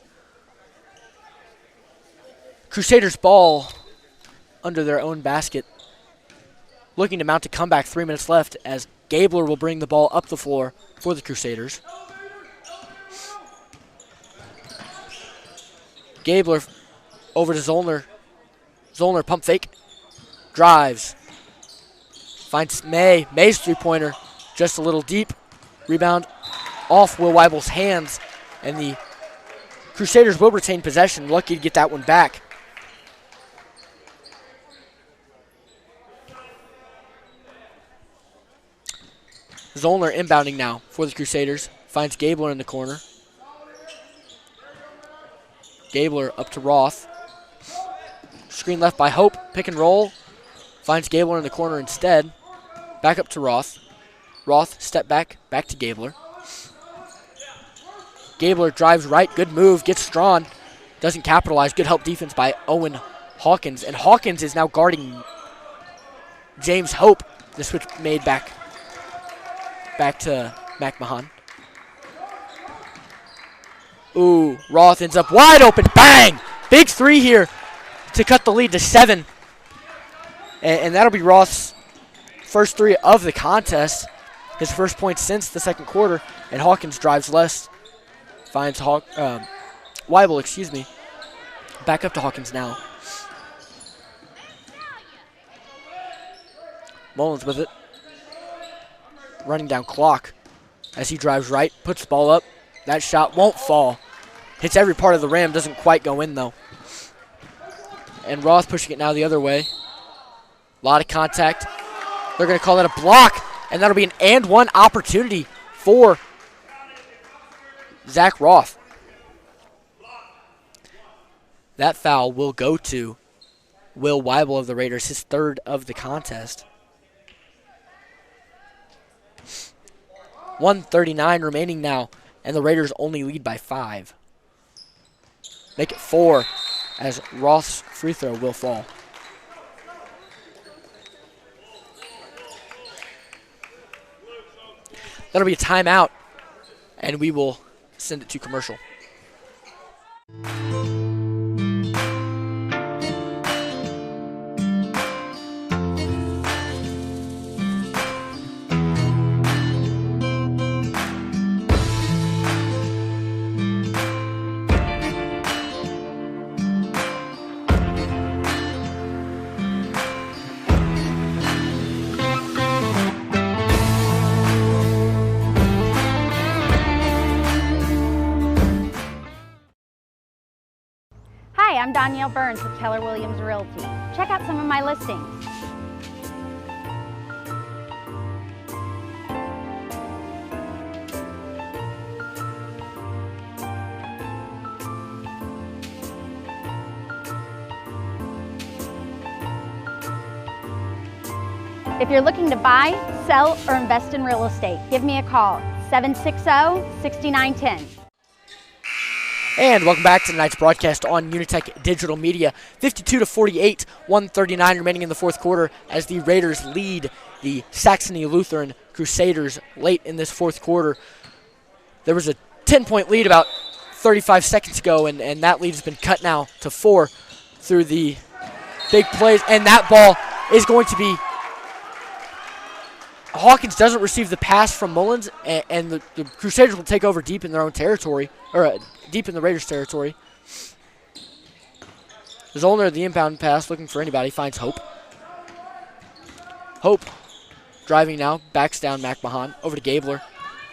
Crusaders ball under their own basket. Looking to mount a comeback, 3 minutes left, as Gabler will bring the ball up the floor for the Crusaders. Gabler over to Zollner. Zollner pump fake. Drives. Finds May. May's three-pointer just a little deep. Rebound off Will Weibel's hands. And the Crusaders will retain possession. Lucky to get that one back. Zollner inbounding now for the Crusaders. Finds Gabler in the corner. Gabler up to Roth. Screen left by Hope. Pick and roll. Finds Gabler in the corner instead. Back up to Roth. Roth, step back. Back to Gabler. Gabler drives right. Good move. Gets Strawn. Doesn't capitalize. Good help defense by Owen Hawkins. And Hawkins is now guarding James Hope. The switch made back to McMahon. Ooh, Roth ends up wide open. Bang! Big three here to cut the lead to 7. And that'll be Roth's first three of the contest. His first point since the second quarter. And Hawkins drives less. Finds Weibel, excuse me. Back up to Hawkins now. Mullins with it. Running down clock as he drives right. Puts the ball up. That shot won't fall. Hits every part of the rim. Doesn't quite go in, though. And Roth pushing it now the other way. A lot of contact. They're going to call that a block. And that'll be an and one opportunity for Zach Roth. That foul will go to Will Weibel of the Raiders, his third of the contest. 1:39 remaining now, and the Raiders only lead by 5. Make it 4 as Roth's free throw will fall. That'll be a timeout, and we will send it to commercial. Hi, I'm Danielle Burns with Keller Williams Realty. Check out some of my listings. If you're looking to buy, sell, or invest in real estate, give me a call, 760-6910. And welcome back to tonight's broadcast on UniTec Digital Media. 52-48, 1:39 remaining in the fourth quarter as the Raiders lead the Saxony Lutheran Crusaders late in this fourth quarter. There was a 10-point lead about 35 seconds ago, and that lead has been cut now to 4 through the big plays. And that ball is going to be... Hawkins doesn't receive the pass from Mullins, and the Crusaders will take over deep in their own territory, or deep in the Raiders' territory. Zollner, the inbound pass, looking for anybody, finds Hope. Hope driving now, backs down McMahon, over to Gabler.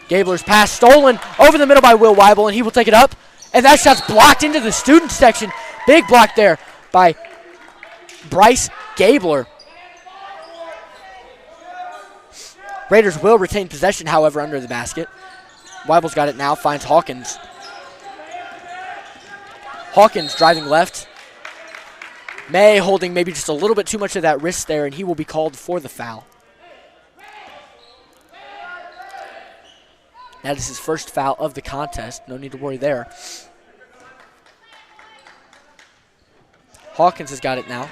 Gabler's pass stolen over the middle by Will Weibel, and he will take it up. And that shot's blocked into the student section. Big block there by Bryce Gabler. Raiders will retain possession, however, under the basket. Weibel's got it now, finds Hawkins. Hawkins driving left. May holding maybe just a little bit too much of that wrist there, and he will be called for the foul. That is his first foul of the contest. No need to worry there. Hawkins has got it now.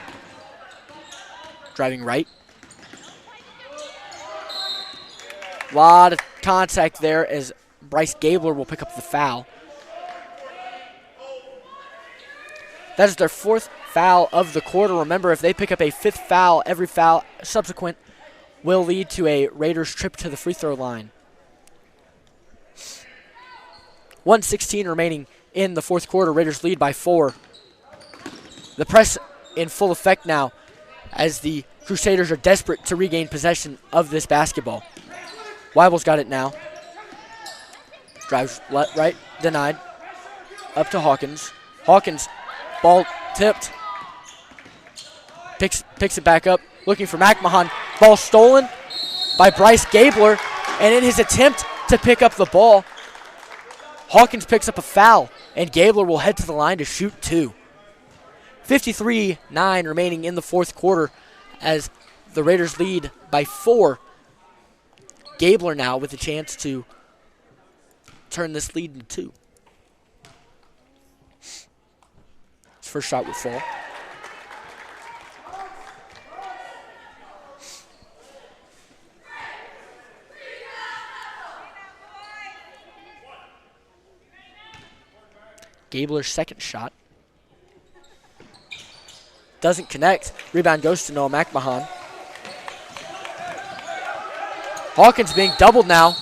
Driving right. A lot of contact there as Bryce Gabler will pick up the foul. That is their fourth foul of the quarter. Remember, if they pick up a fifth foul, every foul subsequent will lead to a Raiders trip to the free throw line. 1:16 remaining in the fourth quarter. Raiders lead by 4. The press in full effect now as the Crusaders are desperate to regain possession of this basketball. Weibel's got it now. Drives right, denied. Up to Hawkins. Hawkins, ball tipped. Picks it back up, looking for McMahon. Ball stolen by Bryce Gabler, and in his attempt to pick up the ball, Hawkins picks up a foul, and Gabler will head to the line to shoot 2. 53-9 remaining in the fourth quarter as the Raiders lead by 4. Gabler now with a chance to turn this lead into 2. His first shot will fall. Gabler's second shot doesn't connect. Rebound goes to Noah McMahon. Hawkins being doubled now.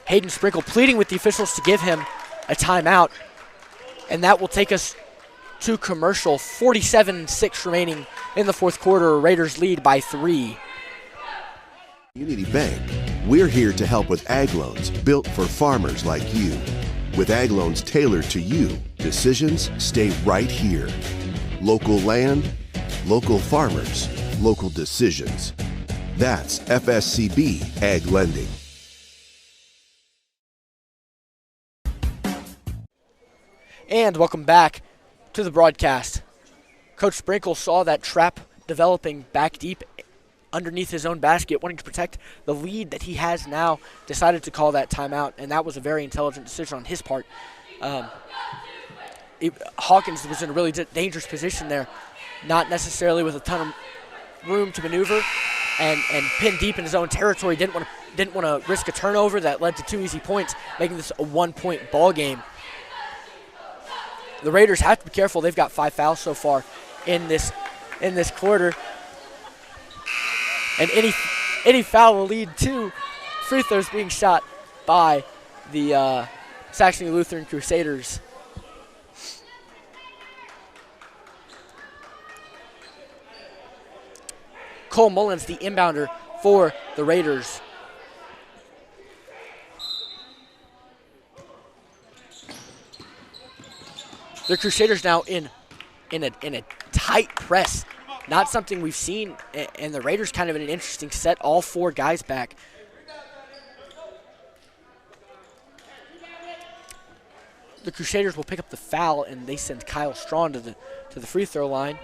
Hayden Sprinkle pleading with the officials to give him a timeout. And that will take us to commercial. 47-6 remaining in the fourth quarter. Raiders lead by 3. Unity Bank, we're here to help with ag loans built for farmers like you. With ag loans tailored to you, decisions stay right here. Local land, local farmers, local decisions. That's FSCB Ag Lending. And welcome back to the broadcast. Coach Sprinkle saw that trap developing back deep underneath his own basket, wanting to protect the lead that he has now, decided to call that timeout, and that was a very intelligent decision on his part. Hawkins was in a really dangerous position there, not necessarily with a ton of room to maneuver, and pinned deep in his own territory. Didn't want to risk a turnover that led to 2 easy points, making this a 1-point ball game. The Raiders have to be careful. They've got 5 fouls so far in this quarter, and any foul will lead to free throws being shot by the Saxony Lutheran Crusaders. Cole Mullins, the inbounder for the Raiders. The Crusaders now in a tight press, not something we've seen, and the Raiders kind of in an interesting set. All 4 guys back. The Crusaders will pick up the foul, and they send Kyle Strawn to the free throw line.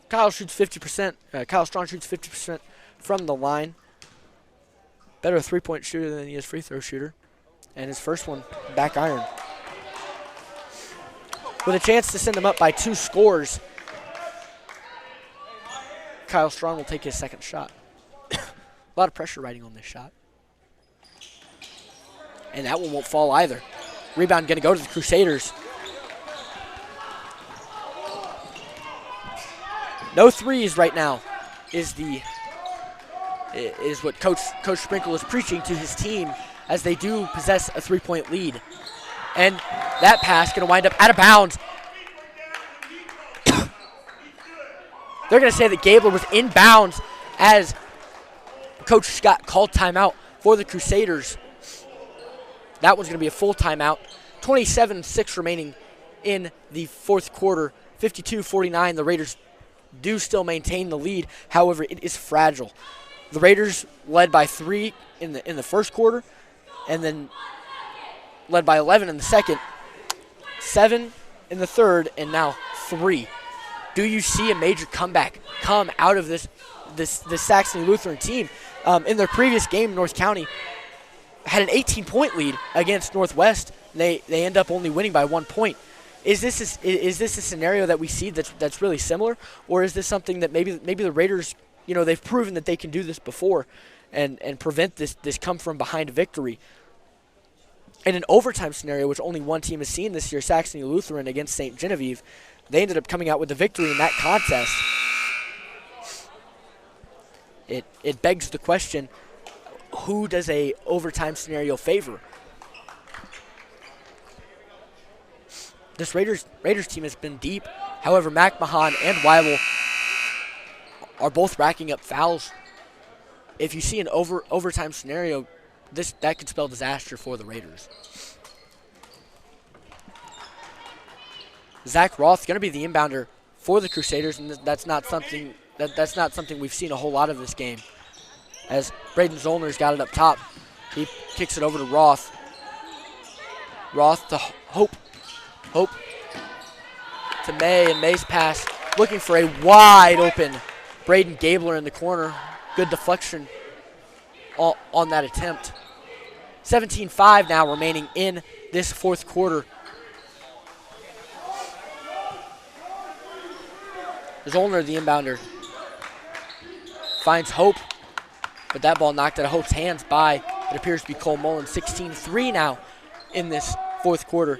Kyle shoots 50%. Kyle Strawn shoots 50% from the line. Better a three-point shooter than he is free throw shooter. And his first one, back iron. With a chance to send him up by 2 scores, Kyle Strawn will take his second shot. A lot of pressure riding on this shot. And that one won't fall either. Rebound going to go to the Crusaders. No threes right now is what Coach Sprinkle is preaching to his team, as they do possess a 3-point lead. And that pass going to wind up out of bounds. They're going to say that Gabler was in bounds as Coach Scott called timeout for the Crusaders. That one's going to be a full timeout. 27-6 remaining in the fourth quarter. 52-49. The Raiders do still maintain the lead. However, it is fragile. The Raiders led by 3 in the first quarter, and then led by 11 in the second, 7 in the third, and now 3. Do you see a major comeback come out of this Saxony Lutheran team? In their previous game, North County had an 18-point lead against Northwest. They end up only winning by 1 point. Is this a scenario that we see that's really similar, or is this something that maybe the Raiders, they've proven that they can do this before, and prevent this come from behind victory? In an overtime scenario, which only one team has seen this year, Saxony Lutheran against St. Genevieve, they ended up coming out with the victory in that contest. It begs the question, who does a overtime scenario favor? This Raiders team has been deep. However, McMahon and Weibel are both racking up fouls. If you see an overtime scenario, that could spell disaster for the Raiders. Zach Roth going to be the inbounder for the Crusaders, and that's not something we've seen a whole lot of this game. As Braden Zollner's got it up top, he kicks it over to Roth. Roth to Hope to May, and May's pass looking for a wide open Braden Gabler in the corner. Good deflection on that attempt. 17-5 now remaining in this fourth quarter. Zollner, the inbounder, finds Hope, but that ball knocked out of Hope's hands by, it appears to be Cole Mullen. 16-3 now in this fourth quarter.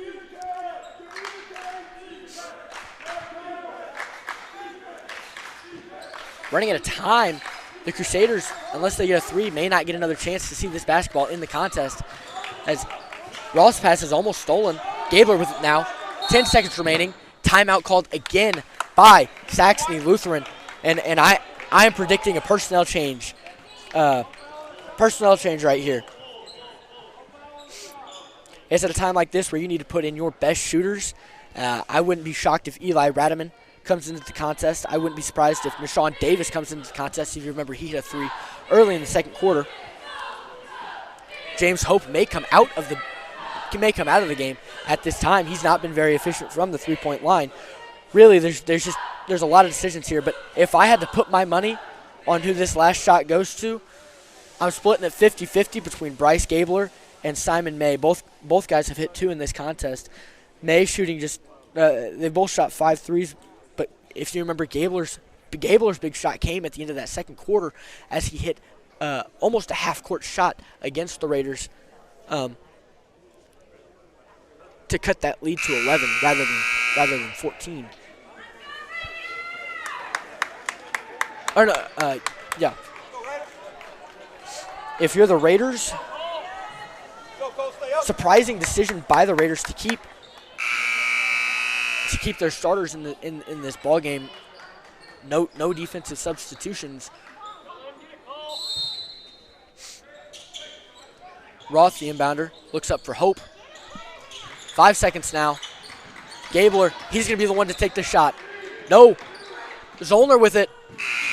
Running out of time, the Crusaders, unless they get a 3, may not get another chance to see this basketball in the contest, as Ross' pass is almost stolen. Gabler with it now. 10 seconds remaining. Timeout called again by Saxony Lutheran, and I am predicting a personnel change. Right here. It's at a time like this where you need to put in your best shooters. I wouldn't be shocked if Eli Radaman comes into the contest. I wouldn't be surprised if Nashawn Davis comes into the contest. If you remember, he hit a 3 early in the second quarter. James Hope may come out of the game at this time. He's not been very efficient from the 3-point line. really there's a lot of decisions here. But if I had to put my money on who this last shot goes to, I'm splitting it 50-50 between Bryce Gabler and Simon May. Both guys have hit 2 in this contest. May shooting they both shot 5 threes, but if you remember, Gabler's big shot came at the end of that second quarter as he hit almost a half-court shot against the Raiders to cut that lead to 11 rather than 14. Or no, yeah. If you're the Raiders, surprising decision by the Raiders to keep their starters in this ball game. No defensive substitutions. Roth, the inbounder, looks up for Hope. 5 seconds now. Gabler, he's going to be the one to take the shot. No. Zollner with it.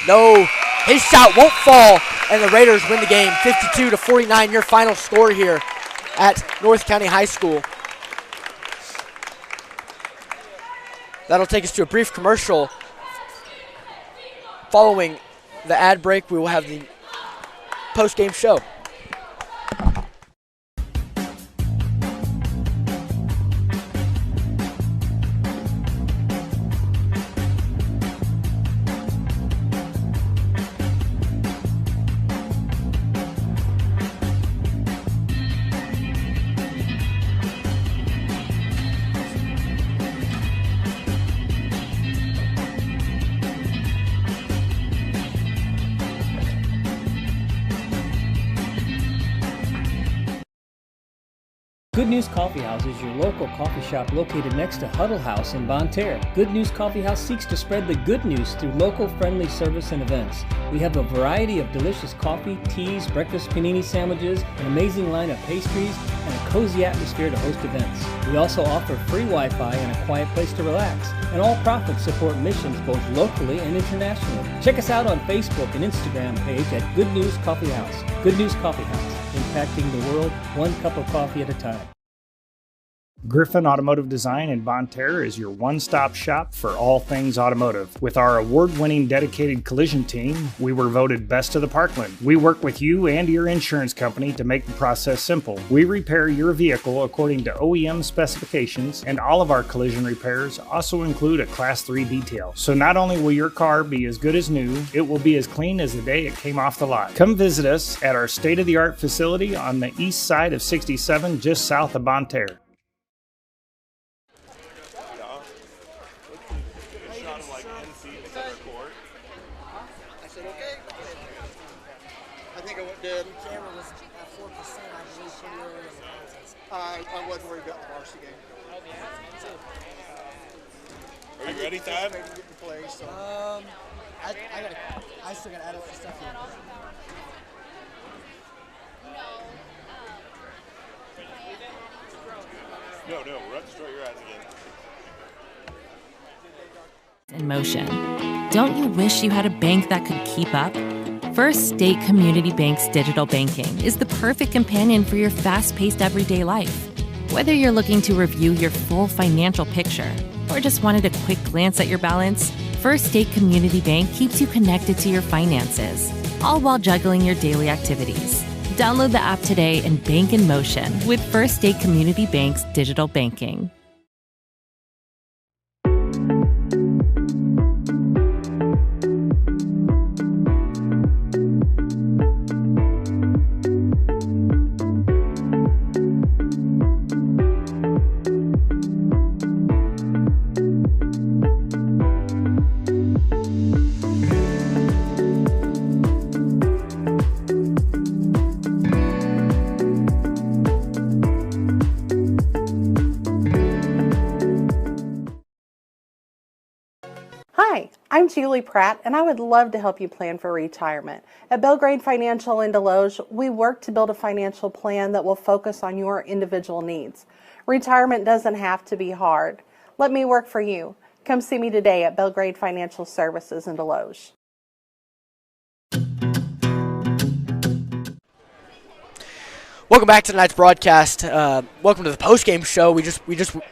No. His shot won't fall, and the Raiders win the game 52-49, your final score here at North County High School. That'll take us to a brief commercial. Following the ad break, we will have the post-game show. Good News Coffee House is your local coffee shop located next to Huddle House in Bonne Terre. Good News Coffee House seeks to spread the good news through local friendly service and events. We have a variety of delicious coffee, teas, breakfast panini sandwiches, an amazing line of pastries, and a cozy atmosphere to host events. We also offer free Wi-Fi and a quiet place to relax. And all profits support missions both locally and internationally. Check us out on Facebook and Instagram page at Good News Coffee House. Good News Coffee House, impacting the world one cup of coffee at a time. Griffin Automotive Design in Bonne Terre is your one-stop shop for all things automotive. With our award-winning dedicated collision team, we were voted Best of the Parkland. We work with you and your insurance company to make the process simple. We repair your vehicle according to OEM specifications, and all of our collision repairs also include a Class 3 detail. So not only will your car be as good as new, it will be as clean as the day it came off the lot. Come visit us at our state-of-the-art facility on the east side of 67, just south of Bonne Terre. I wasn't worried about the varsity game. Are you ready, Thad? I still got to add up some stuff here. No, we're about to destroy your ads again. In motion. Don't you wish you had a bank that could keep up? First State Community Bank's digital banking is the perfect companion for your fast-paced everyday life. Whether you're looking to review your full financial picture or just wanted a quick glance at your balance, First State Community Bank keeps you connected to your finances, all while juggling your daily activities. Download the app today and bank in motion with First State Community Bank's digital banking. Hi, I'm Julie Pratt, and I would love to help you plan for retirement. At Belgrade Financial in Deloge, we work to build a financial plan that will focus on your individual needs. Retirement doesn't have to be hard. Let me work for you. Come see me today at Belgrade Financial Services in Deloge. Welcome back to tonight's broadcast. Welcome to the post-game show. We just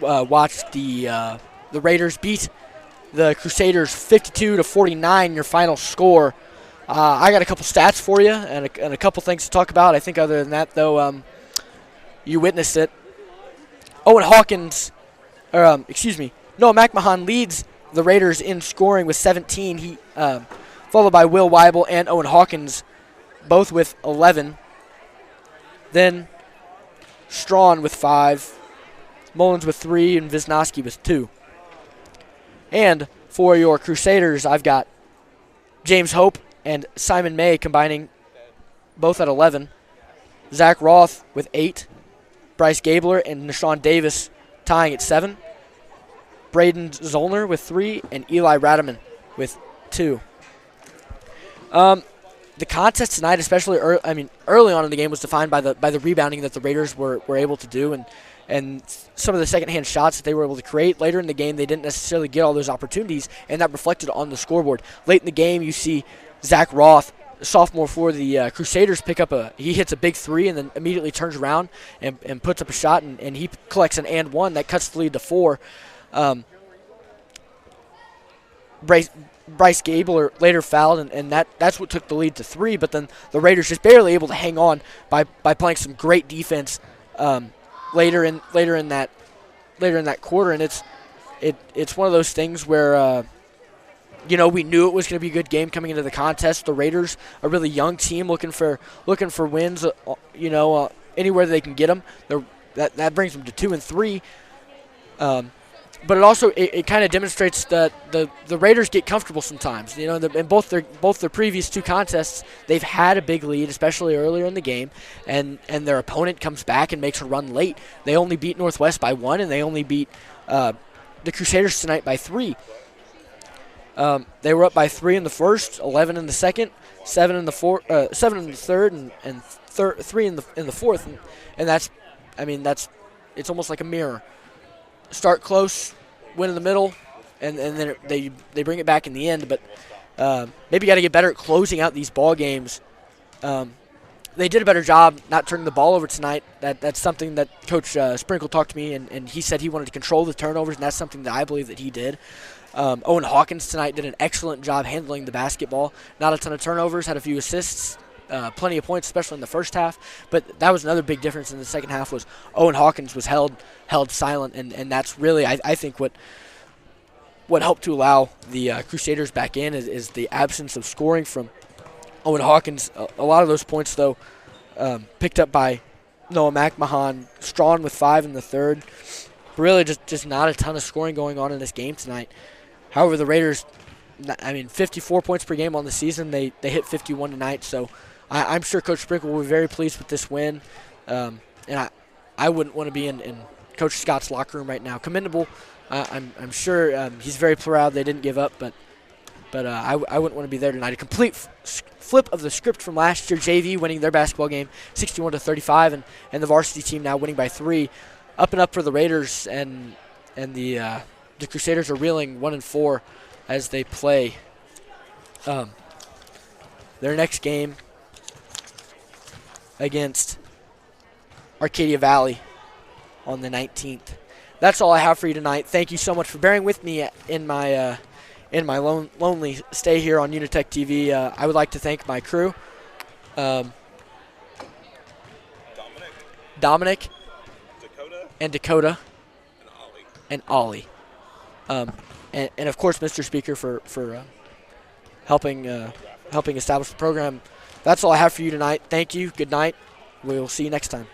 watched the Raiders beat the Crusaders 52-49, your final score. I got a couple stats for you and a couple things to talk about. I think other than that, though, you witnessed it. Noah McMahon leads the Raiders in scoring with 17. He followed by Will Weibel and Owen Hawkins, both with 11. Then Strawn with 5, Mullins with 3, and Wisnowski with 2. And for your Crusaders, I've got James Hope and Simon May combining both at 11. Zach Roth with 8. Bryce Gabler and Nashawn Davis tying at 7. Braden Zollner with 3, and Eli Radaman with 2. The contest tonight, especially early on in the game, was defined by the rebounding that the Raiders were able to do, and some of the second-hand shots that they were able to create. Later in the game, they didn't necessarily get all those opportunities, and that reflected on the scoreboard. Late in the game, you see Zach Roth, sophomore for the Crusaders, he hits a big 3 and then immediately turns around and puts up a shot, and he collects an and 1 that cuts the lead to 4. Bryce Gabler later fouled, and that's what took the lead to 3. But then the Raiders just barely able to hang on by playing some great defense later in that quarter. And it's one of those things where we knew it was going to be a good game coming into the contest. The Raiders, a really young team, looking for wins. Anywhere they can get them. That brings them to 2-3. But it also it kind of demonstrates that the Raiders get comfortable sometimes. In both their previous 2 contests, they've had a big lead, especially earlier in the game, and their opponent comes back and makes a run late. They only beat Northwest by 1, and they only beat the Crusaders tonight by 3. They were up by 3 in the first, 11 in the second, 7 in the third, and 3 in the fourth, and that's it's almost like a mirror. Start close, win in the middle, and then they bring it back in the end. But maybe got to get better at closing out these ball games. They did a better job not turning the ball over tonight. That's something that Coach Sprinkle talked to me, and he said he wanted to control the turnovers, and that's something that I believe that he did. Owen Hawkins tonight did an excellent job handling the basketball. Not a ton of turnovers, had a few assists. Plenty of points, especially in the first half. But that was another big difference in the second half was Owen Hawkins was held silent, and that's really, I think, what helped to allow the Crusaders back in is the absence of scoring from Owen Hawkins. A lot of those points, though, picked up by Noah McMahon. Strawn with 5 in the third. Really just not a ton of scoring going on in this game tonight. However, the Raiders, 54 points per game on the season. They hit 51 tonight, so I'm sure Coach Sprinkle will be very pleased with this win. And I wouldn't want to be in Coach Scott's locker room right now. Commendable. I'm sure he's very proud they didn't give up, but I wouldn't want to be there tonight. A complete flip of the script from last year. JV winning their basketball game 61-35, and the varsity team now winning by 3. Up and up for the Raiders, and the Crusaders are reeling 1-4 as they play their next game against Arcadia Valley on the 19th. That's all I have for you tonight. Thank you so much for bearing with me in my lonely stay here on UniTec TV. I would like to thank my crew, Dominic, Dakota, and Ollie. And of course, Mr. Speaker for helping establish the program. That's all I have for you tonight. Thank you. Good night. We'll see you next time.